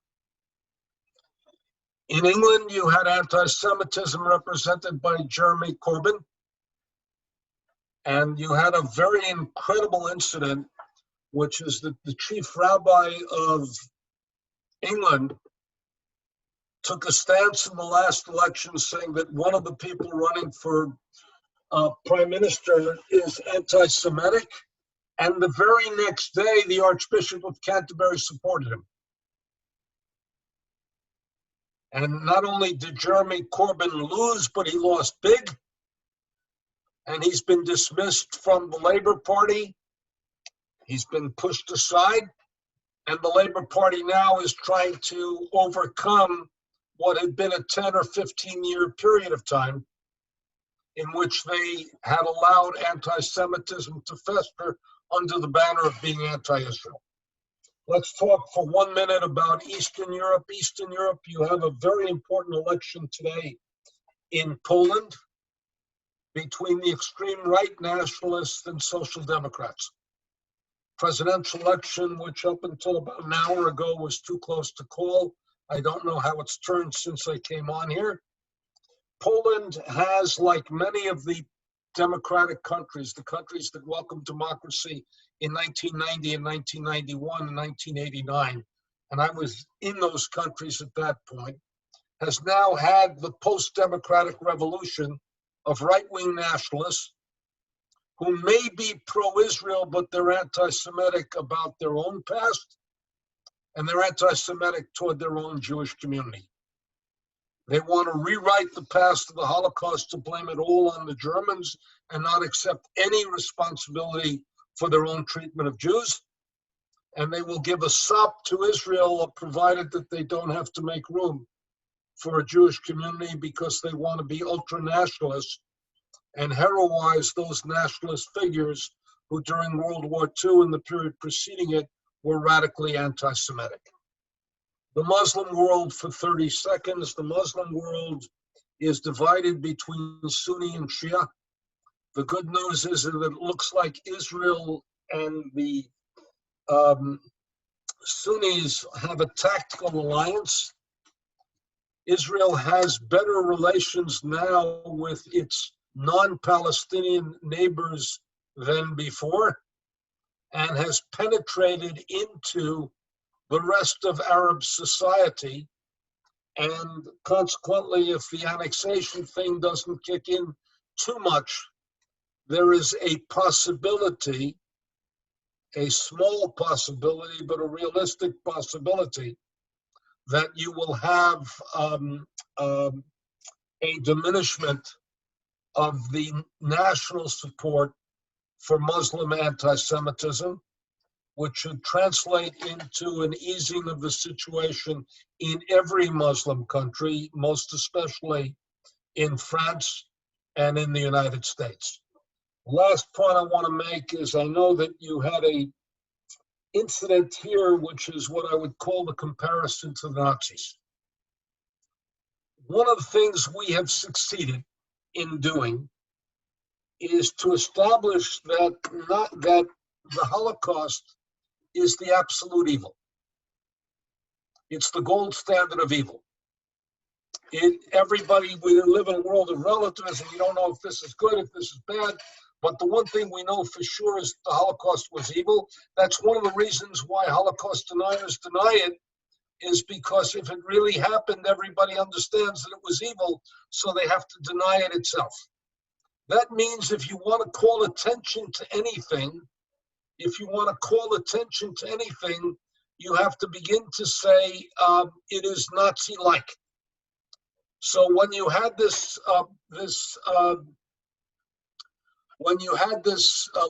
B: In England, you had anti-Semitism represented by Jeremy Corbyn. And you had a very incredible incident, which is that the chief rabbi of England took a stance in the last election saying that one of the people running for prime minister is anti-Semitic. And the very next day, the Archbishop of Canterbury supported him. And not only did Jeremy Corbyn lose, but he lost big. And he's been dismissed from the Labour Party. He's been pushed aside. And the Labour Party now is trying to overcome what had been a 10 or 15-year period of time in which they had allowed anti-Semitism to fester under the banner of being anti-Israel. Let's talk for 1 minute about Eastern Europe. Eastern Europe, you have a very important election today in Poland between the extreme right nationalists and social democrats. Presidential election, which up until about an hour ago was too close to call. I don't know how it's turned since I came on here. Poland has, like many of the democratic countries, the countries that welcomed democracy in 1990 and 1991 and 1989, and I was in those countries at that point, has now had the post-democratic revolution of right-wing nationalists who may be pro-Israel, but they're anti-Semitic about their own past, and they're anti-Semitic toward their own Jewish community. They want to rewrite the past of the Holocaust to blame it all on the Germans and not accept any responsibility for their own treatment of Jews. and they will give a sop to Israel, provided that they don't have to make room for a Jewish community because they want to be ultra-nationalists and heroize those nationalist figures who during World War II and the period preceding it were radically anti-Semitic. The Muslim world, for 30 seconds, the Muslim world is divided between Sunni and Shia. The good news is that it looks like Israel and the Sunnis have a tactical alliance. Israel has better relations now with its non-Palestinian neighbors than before, and has penetrated into the rest of Arab society. And consequently, if the annexation thing doesn't kick in too much, there is a possibility, a small possibility, but a realistic possibility, that you will have a diminishment of the national support for Muslim anti-Semitism, which should translate into an easing of the situation in every Muslim country, most especially in France and in the United States. Last point I want to make is I know that you had a incident here, which is what I would call the comparison to the Nazis. One of the things we have succeeded in doing is to establish that the Holocaust is the absolute evil. It's the gold standard of evil. Everybody, we live in a world of relativism. You don't know if this is good, if this is bad. But the one thing we know for sure is the Holocaust was evil. That's one of the reasons why Holocaust deniers deny it, is because if it really happened, everybody understands that it was evil, so they have to deny it itself. That means if you want to call attention to anything, you have to begin to say it is Nazi-like. So when you had this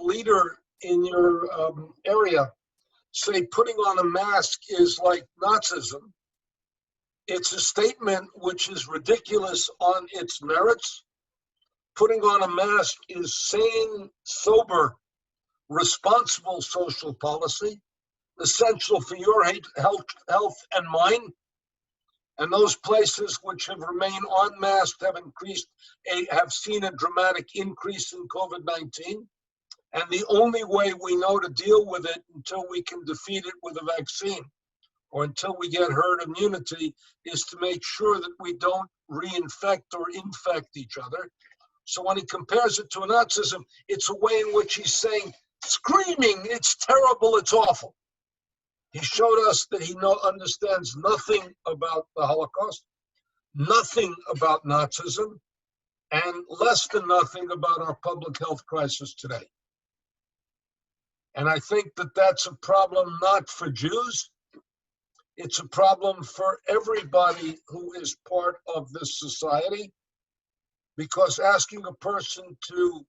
B: leader in your area say putting on a mask is like Nazism, it's a statement which is ridiculous on its merits. Putting on a mask is sane, sober, responsible social policy, essential for your health and mine. And those places which have remained unmasked have seen a dramatic increase in COVID-19. And the only way we know to deal with it until we can defeat it with a vaccine, or until we get herd immunity, is to make sure that we don't reinfect or infect each other. So when he compares it to a Nazism, it's a way in which he's saying, screaming, it's terrible, it's awful. He showed us that he understands nothing about the Holocaust, nothing about Nazism, and less than nothing about our public health crisis today. And I think that that's a problem not for Jews. It's a problem for everybody who is part of this society, because asking a person to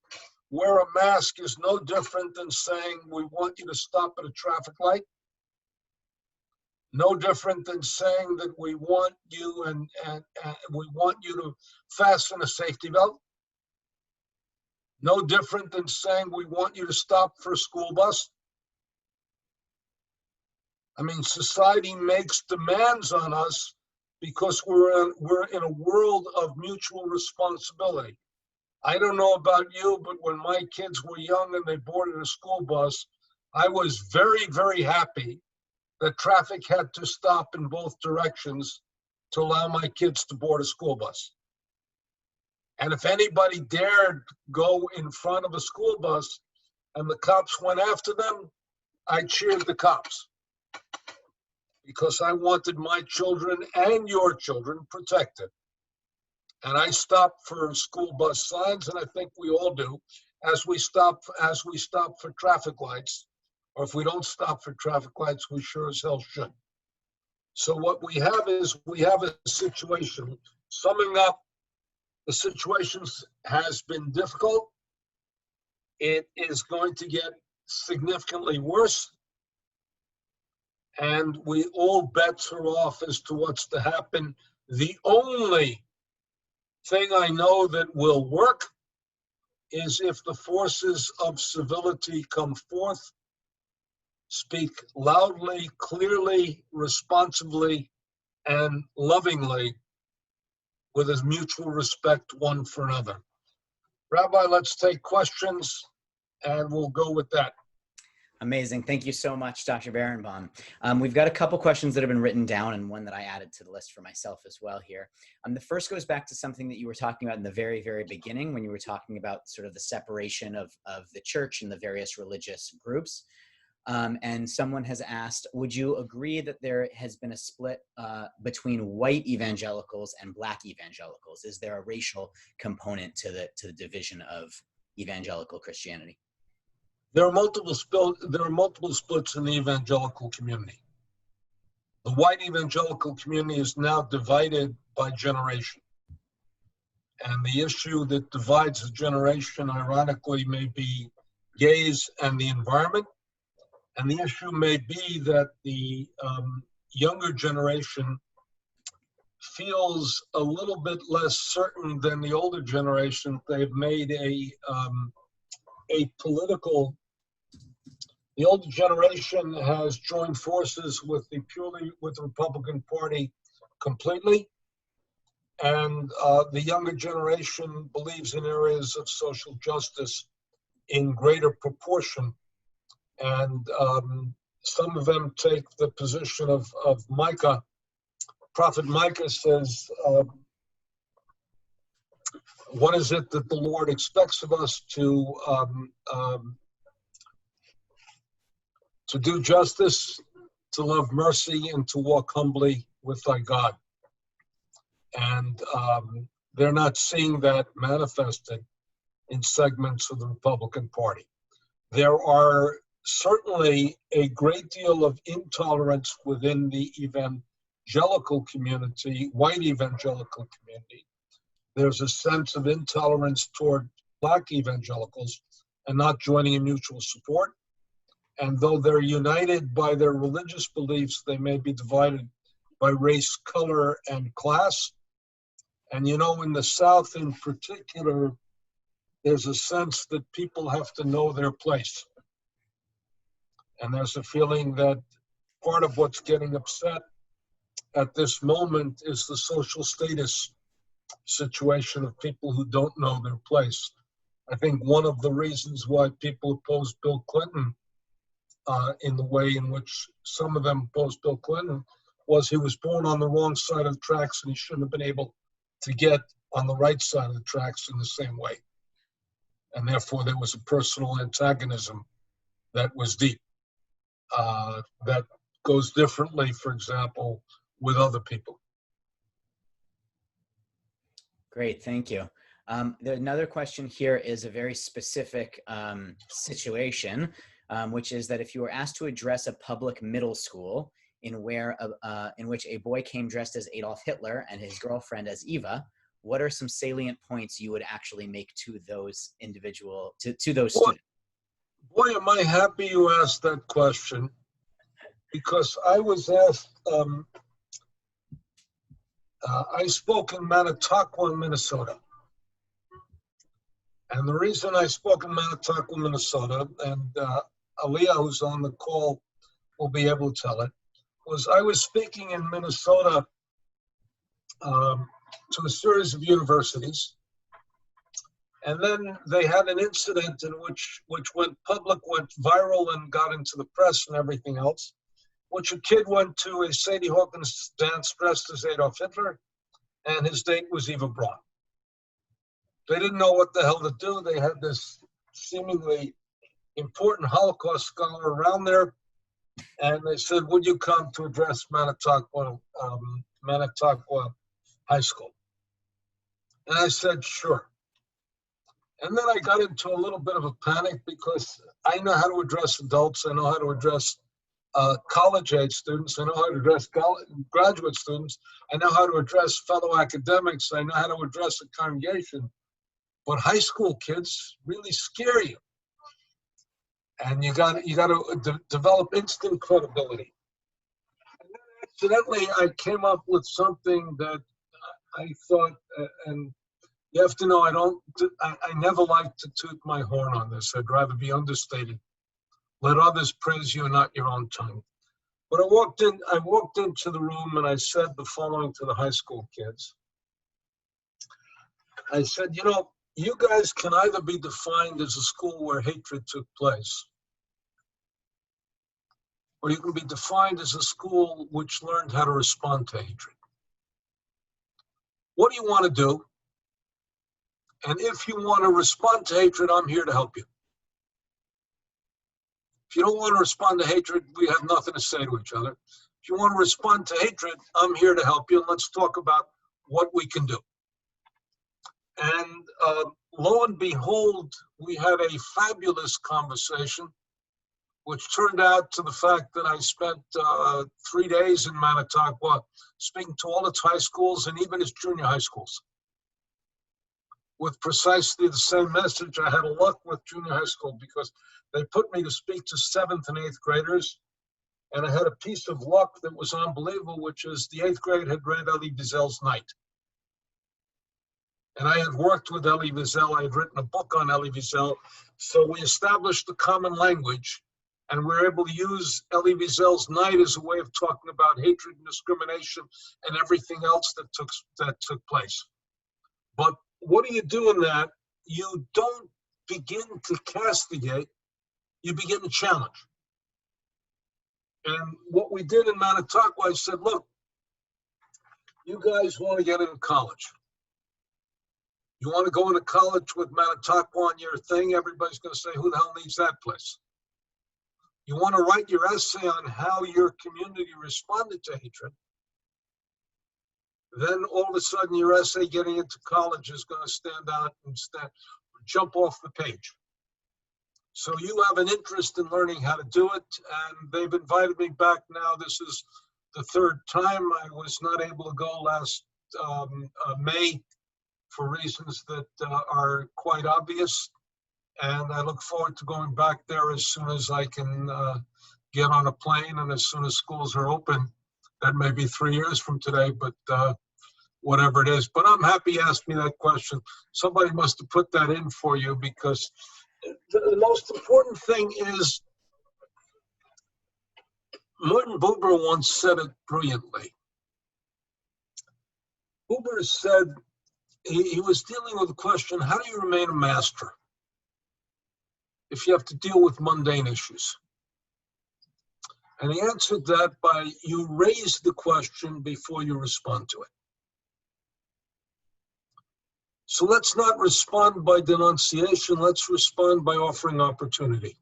B: wear a mask is no different than saying we want you to stop at a traffic light. No different than saying that we want you and we want you to fasten a safety belt. No different than saying we want you to stop for a school bus. I mean, society makes demands on us because we're in a world of mutual responsibility. I don't know about you, but when my kids were young and they boarded a school bus, I was very, very happy that traffic had to stop in both directions to allow my kids to board a school bus. And if anybody dared go in front of a school bus and the cops went after them, I cheered the cops, because I wanted my children and your children protected. And I stopped for school bus signs, and I think we all do, as we stop for traffic lights. Or if we don't stop for traffic lights, we sure as hell should. So what we have is a situation. Summing up, the situation has been difficult. It is going to get significantly worse. and all bets are off as to what's to happen. The only thing I know that will work is if the forces of civility come forth, speak loudly, clearly, responsibly, and lovingly, with a mutual respect one for another. Rabbi, let's take questions, and we'll go with that.
A: Amazing. Thank you so much, Dr. Berenbaum. We've got a couple questions that have been written down and one that I added to the list for myself as well here. The first goes back to something that you were talking about in the very, very beginning when you were talking about sort of the separation of the church and the various religious groups. And someone has asked, would you agree that there has been a split between white evangelicals and Black evangelicals? Is there a racial component to the division of evangelical Christianity?
B: There are multiple splits in the evangelical community. The white evangelical community is now divided by generation. And the issue that divides the generation, ironically, may be gays and the environment. And the issue may be that the younger generation feels a little bit less certain than the older generation. They've made the older generation has joined forces with the Republican Party completely, and the younger generation believes in areas of social justice in greater proportion. And some of them take the position of Micah. Prophet Micah says, what is it that the Lord expects of us? To do justice, to love mercy, and to walk humbly with thy God. And they're not seeing that manifested in segments of the Republican Party. There are certainly a great deal of intolerance within the evangelical community, white evangelical community. There's a sense of intolerance toward Black evangelicals and not joining in mutual support. And though they're united by their religious beliefs, they may be divided by race, color, and class. And you know, in the South in particular, there's a sense that people have to know their place. And there's a feeling that part of what's getting upset at this moment is the social status situation of people who don't know their place. I think one of the reasons why people opposed Bill Clinton in the way in which some of them opposed Bill Clinton was he was born on the wrong side of the tracks and he shouldn't have been able to get on the right side of the tracks in the same way. And therefore there was a personal antagonism that was deep, that goes differently, for example, with other people.
A: Great, thank you. Another question here is a very specific situation, which is that if you were asked to address a public middle school in which a boy came dressed as Adolf Hitler and his girlfriend as Eva, what are some salient points you would actually make to those students?
B: Boy, am I happy you asked that question, because I was asked, I spoke in Manitaqua, Minnesota. And the reason I spoke in Manitaqua, Minnesota, and Aliyah, who's on the call, will be able to tell it, was I was speaking in Minnesota to a series of universities. And then they had an incident in which went public, went viral, and got into the press and everything else, which a kid went to a Sadie Hawkins dance dressed as Adolf Hitler, and his date was Eva Braun. They didn't know what the hell to do. They had this seemingly important Holocaust scholar around there, and they said, would you come to address Manitaqua High School? And I said, sure. And then I got into a little bit of a panic because I know how to address adults. I know how to address college-age students. I know how to address graduate students. I know how to address fellow academics. I know how to address a congregation. But high school kids really scare you. And you got to develop instant credibility. Incidentally, I came up with something that I thought, and you have to know, I never like to toot my horn on this. I'd rather be understated. Let others praise you, not your own tongue. But I walked into the room and I said the following to the high school kids. I said, you know, you guys can either be defined as a school where hatred took place, or you can be defined as a school which learned how to respond to hatred. What do you want to do? And if you want to respond to hatred, I'm here to help you. If you don't want to respond to hatred, we have nothing to say to each other. If you want to respond to hatred, I'm here to help you. And let's talk about what we can do. And lo and behold, we had a fabulous conversation, which turned out to the fact that I spent 3 days in Manitaqua speaking to all its high schools and even its junior high schools, with precisely the same message. I had a luck with junior high school because they put me to speak to 7th and 8th graders, and I had a piece of luck that was unbelievable, which is the 8th grade had read Elie Wiesel's Night. And I had worked with Elie Wiesel. I had written a book on Elie Wiesel. So we established a common language, and we were able to use Elie Wiesel's Night as a way of talking about hatred and discrimination and everything else that took place. But what do you do in that? You don't begin to castigate, you begin to challenge. And what we did in Manitaqua, I said, look, you guys want to get into college. You want to go into college with Manitaqua on your thing, everybody's going to say, who the hell needs that place? You want to write your essay on how your community responded to hatred, then all of a sudden your essay getting into college is going to stand out and jump off the page. So you have an interest in learning how to do it, and they've invited me back now. This is the 3rd time. I was not able to go last May for reasons that are quite obvious, and I look forward to going back there as soon as I can get on a plane and as soon as schools are open. That may be 3 years from today, but whatever it is. But I'm happy you asked me that question. Somebody must have put that in for you, because the most important thing is, Martin Buber once said it brilliantly. Buber said he was dealing with the question, how do you remain a master if you have to deal with mundane issues? And he answered that by, you raise the question before you respond to it. So let's not respond by denunciation, let's respond by offering opportunity.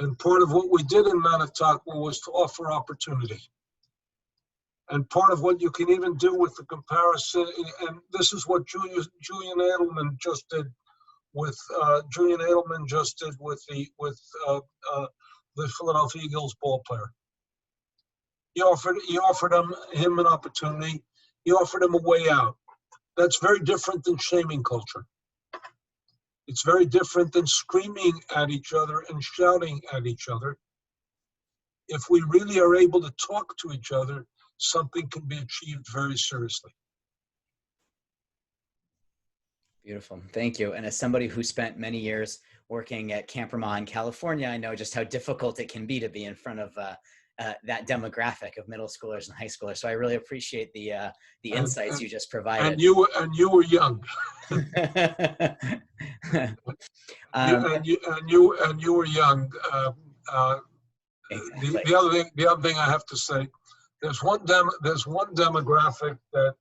B: And part of what we did in Manitaqua was to offer opportunity. And part of what you can even do with the comparison, and this is what Julian Edelman just did with the Philadelphia Eagles ball player. He offered him an opportunity. He offered him a way out. That's very different than shaming culture. It's very different than screaming at each other and shouting at each other. If we really are able to talk to each other, something can be achieved very seriously.
A: Beautiful, thank you. And as somebody who spent many years working at Camp Ramah in California, I know just how difficult it can be to be in front of that demographic of middle schoolers and high schoolers. So I really appreciate the insights you just provided.
B: And you were young. You were young.
A: Exactly.
B: The other thing I have to say, there's one demographic that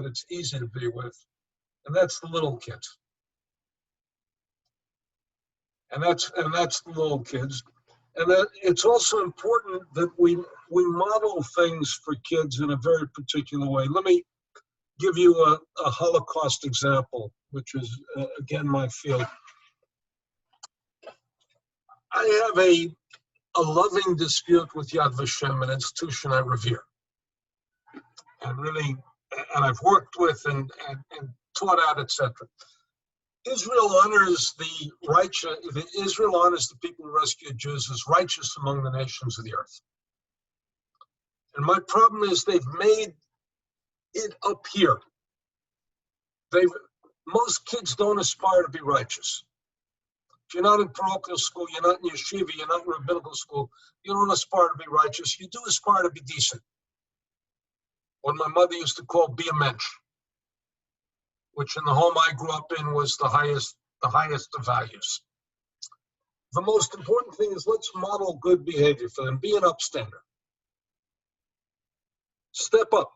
B: it's easy to be with, and that's the little kids. And that's the little kids. And that it's also important that we model things for kids in a very particular way. Let me give you a Holocaust example, which is, again, my field. I have a loving dispute with Yad Vashem, an institution I revere. And I've worked with and taught at, etc. Israel honors the righteous. Israel honors the people who rescued Jews as righteous among the nations of the earth. And my problem is they've made it up here. Most kids don't aspire to be righteous. If you're not in parochial school, you're not in yeshiva, you're not in rabbinical school, you don't aspire to be righteous. You do aspire to be decent. What my mother used to call be a mensch, which in the home I grew up in was the highest of values. The most important thing is let's model good behavior for them. Be an upstander. Step up.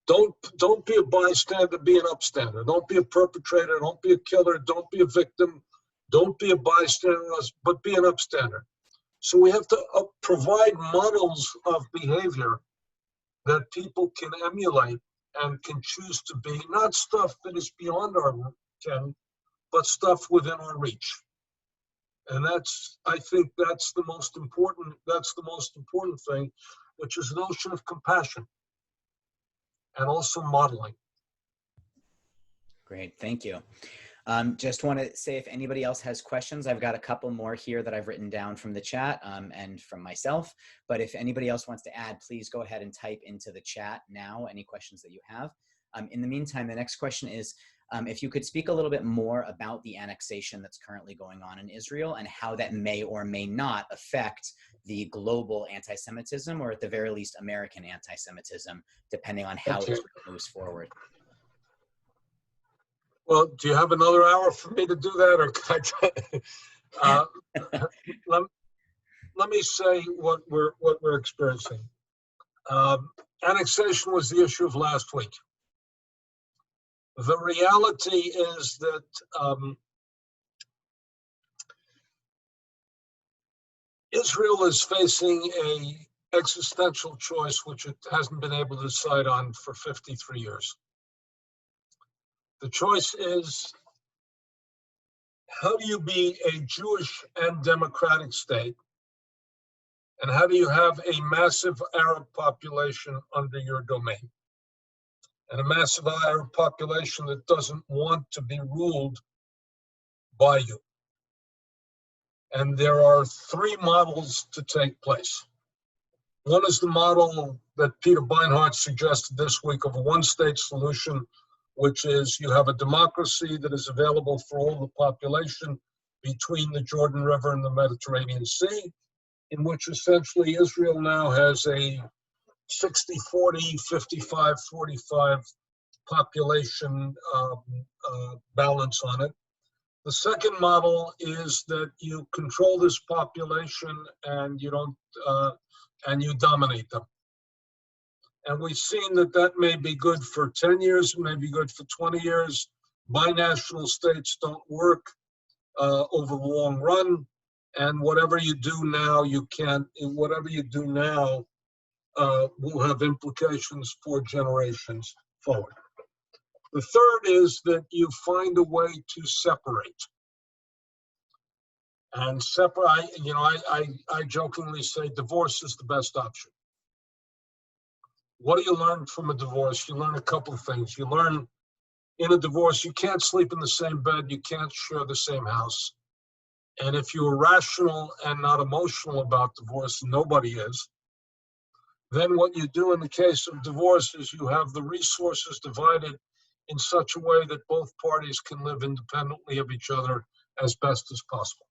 B: Don't be a bystander, be an upstander. Don't be a perpetrator, don't be a killer, don't be a victim, don't be a bystander, but be an upstander. So we have to provide models of behavior that people can emulate and can choose to be, not stuff that is beyond our ken, but stuff within our reach. And I think that's the most important thing, which is the notion of compassion and also modeling.
A: Great, thank you. Just want to say if anybody else has questions, I've got a couple more here that I've written down from the chat and from myself. But if anybody else wants to add, please go ahead and type into the chat now any questions that you have. In the meantime, the next question is, if you could speak a little bit more about the annexation that's currently going on in Israel and how that may or may not affect the global anti-Semitism, or at the very least American anti-Semitism, depending on how Israel moves forward.
B: Well, do you have another hour for me to do that, or can I let me say what we're experiencing. Annexation was the issue of last week. The reality is that Israel is facing an existential choice which it hasn't been able to decide on for 53 years. The choice is, how do you be a Jewish and democratic state? And how do you have a massive Arab population under your domain? And a massive Arab population that doesn't want to be ruled by you. And there are three models to take place. One is the model that Peter Beinart suggested this week of a one-state solution, which is you have a democracy that is available for all the population between the Jordan River and the Mediterranean Sea, in which essentially Israel now has a 60-40, 55-45 population balance on it. The second model is that you control this population and you don't, and you dominate them. And we've seen that that may be good for 10 years, it may be good for 20 years. Binational states don't work over the long run. And whatever you do now, whatever you do now will have implications for generations forward. The third is that you find a way to separate. And separate, I jokingly say divorce is the best option. What do you learn from a divorce? You learn a couple of things. You learn in a divorce, you can't sleep in the same bed, you can't share the same house. And if you're rational and not emotional about divorce, nobody is, then what you do in the case of divorce is you have the resources divided in such a way that both parties can live independently of each other as best as possible.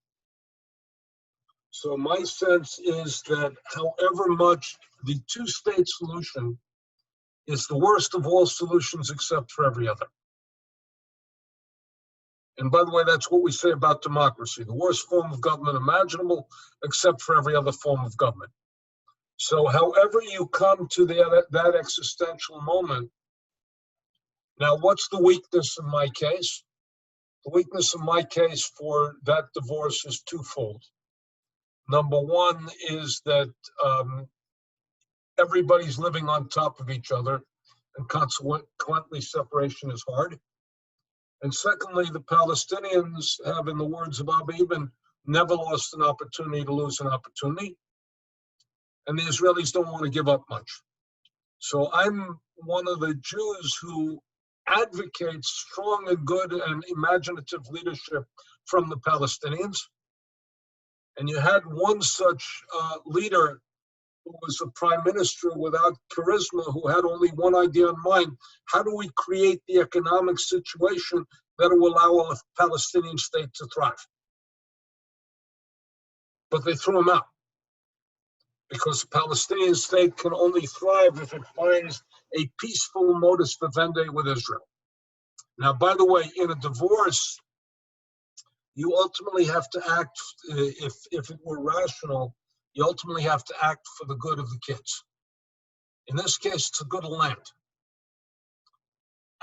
B: So my sense is that however much the two-state solution is the worst of all solutions except for every other. And by the way, that's what we say about democracy, the worst form of government imaginable except for every other form of government. So however you come to that existential moment, now what's the weakness in my case? The weakness in my case for that divorce is twofold. Number one is that everybody's living on top of each other, and consequently separation is hard. And secondly, the Palestinians have, in the words of Abba Eban, never lost an opportunity to lose an opportunity. And the Israelis don't want to give up much. So I'm one of the Jews who advocates strong and good and imaginative leadership from the Palestinians. And you had one such leader who was a prime minister without charisma, who had only one idea in mind: how do we create the economic situation that will allow a Palestinian state to thrive? But they threw him out, because the Palestinian state can only thrive if it finds a peaceful modus vivendi with Israel. Now, by the way, in a divorce, you ultimately have to act, if it were rational, you ultimately have to act for the good of the kids. In this case, it's the good of the land.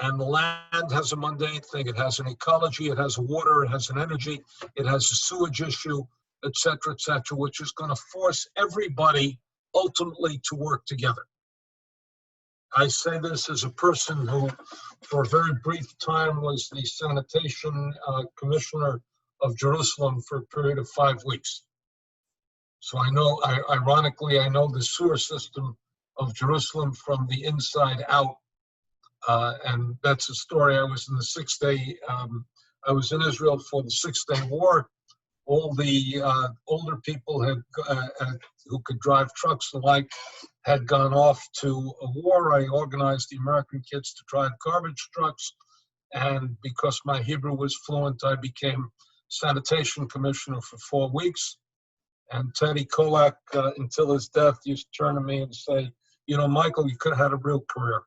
B: And the land has a mundane thing. It has an ecology, it has water, it has an energy, it has a sewage issue, et cetera, which is going to force everybody ultimately to work together. I say this as a person who, for a very brief time, was the sanitation commissioner of Jerusalem for a period of 5 weeks. So I know, ironically, I know the sewer system of Jerusalem from the inside out. And that's a story. I was in the Six-Day, I was in Israel for the Six-Day War. All the older people who could drive trucks and like had gone off to a war. I organized the American kids to drive garbage trucks. And because my Hebrew was fluent, I became sanitation commissioner for 4 weeks. And Teddy Kolak, until his death, used to turn to me and say, you know, Michael, you could have had a real career.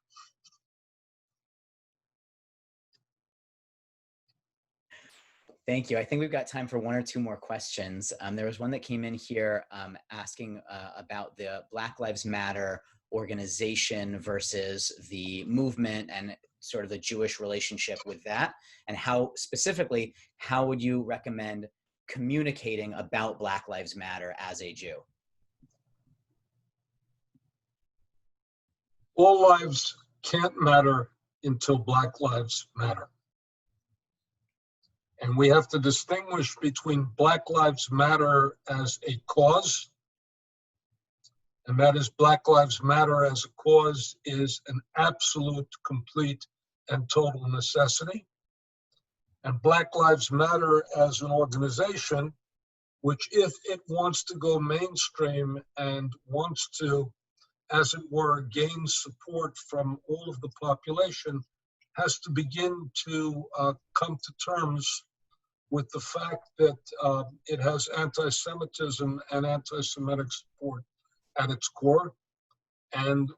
A: Thank you. I think we've got time for 1 or 2 more questions. There was one that came in here asking about the Black Lives Matter organization versus the movement and sort of the Jewish relationship with that, and how specifically, how would you recommend communicating about Black Lives Matter as a Jew?
B: All lives can't matter until Black lives matter. And we have to distinguish between Black Lives Matter as a cause, and that is Black Lives Matter as a cause is an absolute, complete, and total necessity. And Black Lives Matter as an organization, which if it wants to go mainstream and wants to, as it were, gain support from all of the population, has to begin to come to terms with the fact that it has anti-Semitism and anti-Semitic support at its core. And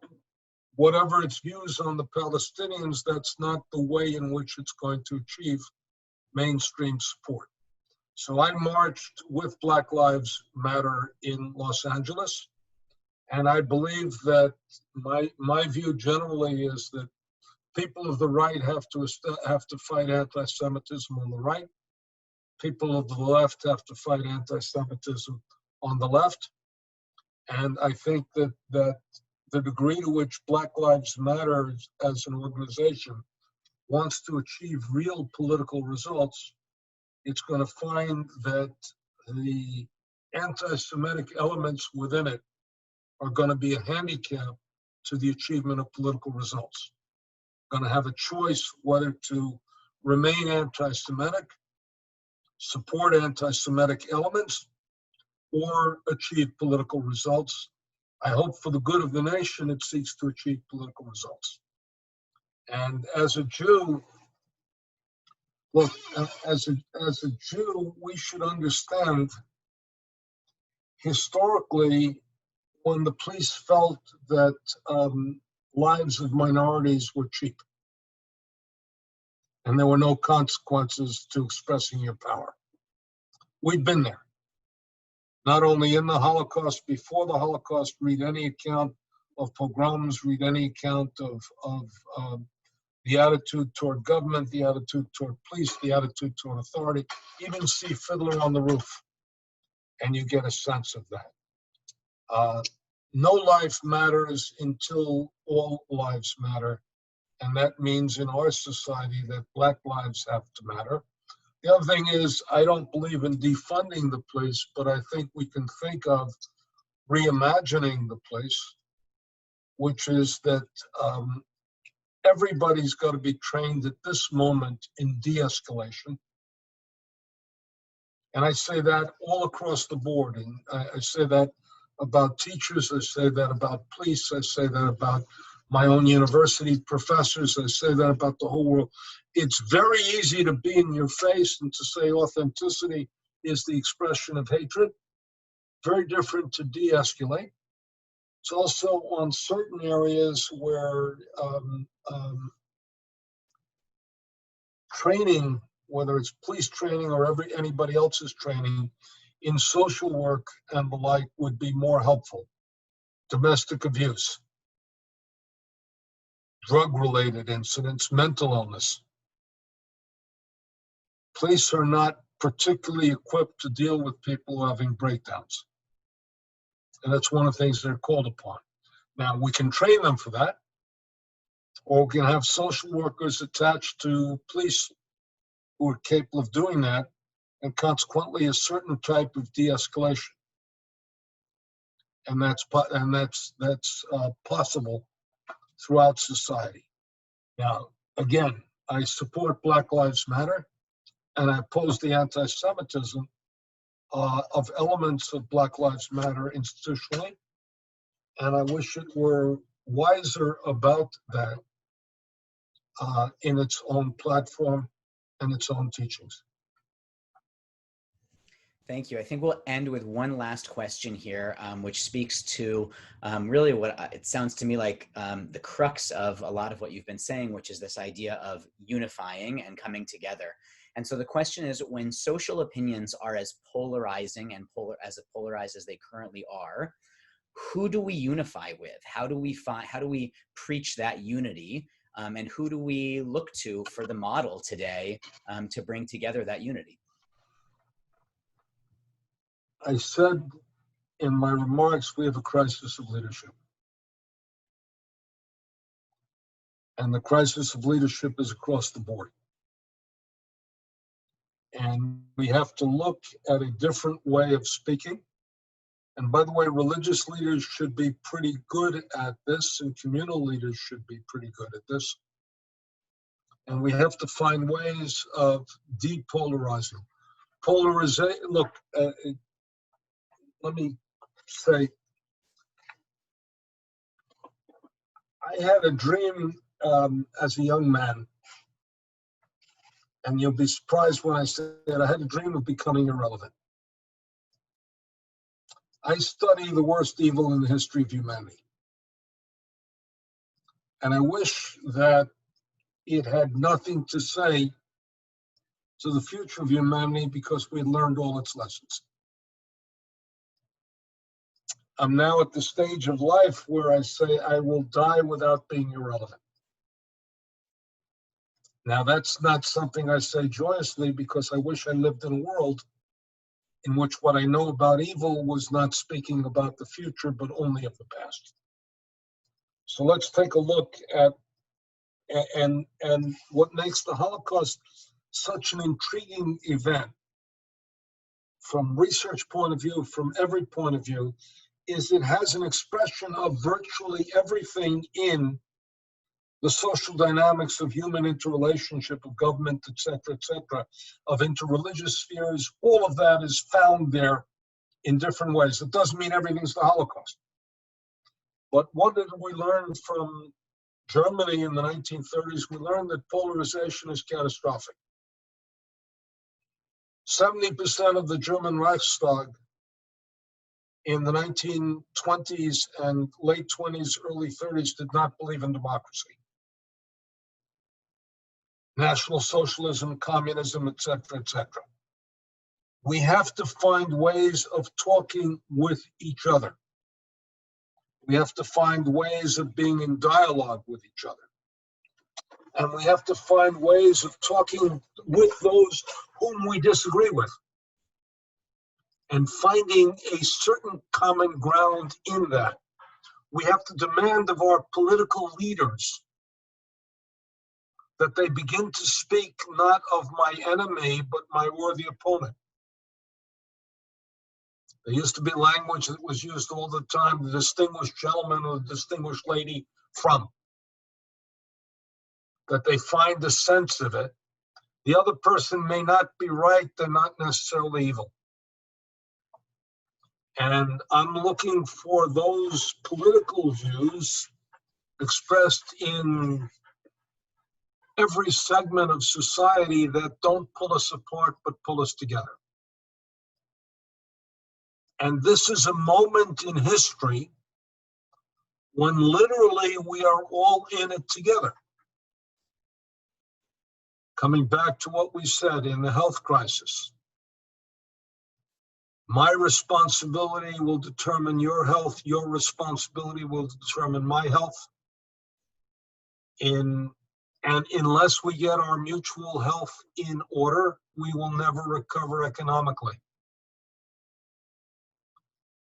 B: whatever its views on the Palestinians, that's not the way in which it's going to achieve mainstream support. So I marched with Black Lives Matter in Los Angeles. And I believe that my view generally is that people of the right have to fight anti-Semitism on the right. People of the left have to fight anti-Semitism on the left. And I think that the degree to which Black Lives Matter as an organization wants to achieve real political results, it's going to find that the anti-Semitic elements within it are going to be a handicap to the achievement of political results. Going to have a choice whether to remain anti-Semitic, support anti-Semitic elements, or achieve political results. I hope for the good of the nation it seeks to achieve political results. And as a Jew, look, as a Jew, we should understand historically when the police felt that lives of minorities were cheap and there were no consequences to expressing your power. We've been there. Not only in the Holocaust, before the Holocaust, read any account of pogroms, read any account of the attitude toward government, the attitude toward police, the attitude toward authority, even see Fiddler on the Roof, and you get a sense of that. No life matters until all lives matter, and that means in our society that Black lives have to matter. The other thing is, I don't believe in defunding the police, but I think we can think of reimagining the police, which is that everybody's got to be trained at this moment in de-escalation. And I say that all across the board. And I say that about teachers. I say that about police. I say that about my own university professors. I say that about the whole world. It's very easy to be in your face and to say authenticity is the expression of hatred. Very different to de-escalate. It's also on certain areas where training, whether it's police training or anybody else's training, in social work and the like would be more helpful. Domestic abuse, drug-related incidents, mental illness. Police are not particularly equipped to deal with people having breakdowns. And that's one of the things they're called upon. Now, we can train them for that, or we can have social workers attached to police who are capable of doing that, and consequently a certain type of de-escalation. And that's possible throughout society. Now, again, I support Black Lives Matter, and I oppose the anti-Semitism of elements of Black Lives Matter institutionally, and I wish it were wiser about that in its own platform and its own teachings.
A: Thank you. I think we'll end with one last question here, which speaks to really what it sounds to me like the crux of a lot of what you've been saying, which is this idea of unifying and coming together. And so the question is, when social opinions are as polarizing and as polarized as they currently are, who do we unify with? How do we preach that unity? And who do we look to for the model today to bring together that unity?
B: I said in my remarks, we have a crisis of leadership. And the crisis of leadership is across the board. And we have to look at a different way of speaking. And by the way, religious leaders should be pretty good at this, and communal leaders should be pretty good at this. And we have to find ways of depolarizing. Polarization, look, let me say, I had a dream as a young man, and you'll be surprised when I say that I had a dream of becoming irrelevant. I study the worst evil in the history of humanity. And I wish that it had nothing to say to the future of humanity because we had learned all its lessons. I'm now at the stage of life where I say I will die without being irrelevant. Now, that's not something I say joyously because I wish I lived in a world in which what I know about evil was not speaking about the future, but only of the past. So let's take a look at and what makes the Holocaust such an intriguing event from research point of view, from every point of view, is it has an expression of virtually everything in the social dynamics of human interrelationship, of government, et cetera, of interreligious spheres. All of that is found there in different ways. It doesn't mean everything's the Holocaust. But what did we learn from Germany in the 1930s? We learned that polarization is catastrophic. 70% of the German Reichstag in the 1920s and late 20s, early 30s did not believe in democracy. National Socialism, communism, et cetera. We have to find ways of talking with each other. We have to find ways of being in dialogue with each other. And we have to find ways of talking with those whom we disagree with and finding a certain common ground in that. We have to demand of our political leaders that they begin to speak not of my enemy, but my worthy opponent. There used to be language that was used all the time, the distinguished gentleman or the distinguished lady from. that they find a sense of it. The other person may not be right, they're not necessarily evil. And I'm looking for those political views expressed in every segment of society that don't pull us apart but pull us together. And this is a moment in history when literally we are all in it together. Coming back to what we said in the health crisis, my responsibility will determine your health, your responsibility will determine my health. And unless we get our mutual health in order, we will never recover economically.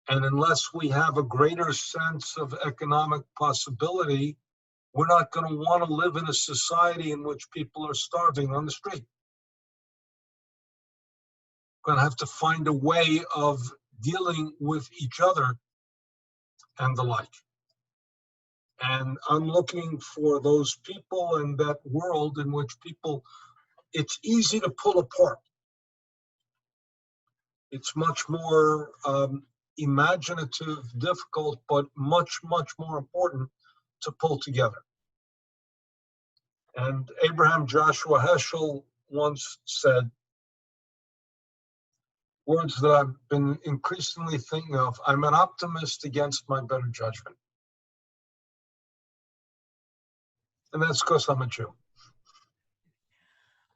B: And unless we have a greater sense of economic possibility, we're not going to want to live in a society in which people are starving on the street. We're going to have to find a way of dealing with each other and the like. And I'm looking for those people in that world in which people, it's easy to pull apart. It's much more imaginative, difficult, but much, much more important to pull together. And Abraham Joshua Heschel once said, words that I've been increasingly thinking of, I'm an optimist against my better judgment. And that's because I'm a Jew.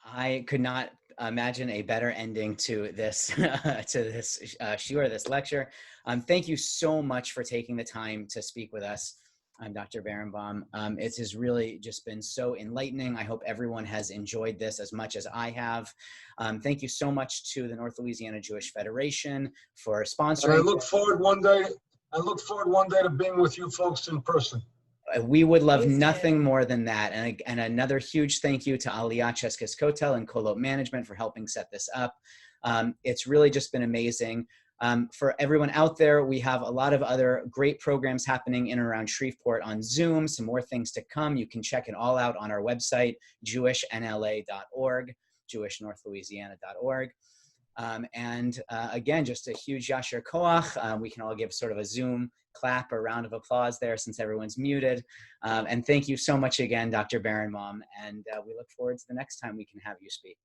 A: I could not imagine a better ending to this shiur, this lecture. Thank you so much for taking the time to speak with us. I'm Dr. Berenbaum. It has really just been so enlightening. I hope everyone has enjoyed this as much as I have. Thank you so much to the North Louisiana Jewish Federation for sponsoring.
B: And I look forward one day to being with you folks in person.
A: We would love nothing more than that. And another huge thank you to Aliyah Cheskes-Kotel and Kolot Management for helping set this up. It's really just been amazing. For everyone out there, we have a lot of other great programs happening in and around Shreveport on Zoom, some more things to come. You can check it all out on our website, jewishnla.org, jewishnorthlouisiana.org. Again, just a huge Yasher Koach. We can all give sort of a Zoom clap or round of applause there since everyone's muted. And thank you so much again, Dr. Berenbaum. And we look forward to the next time we can have you speak.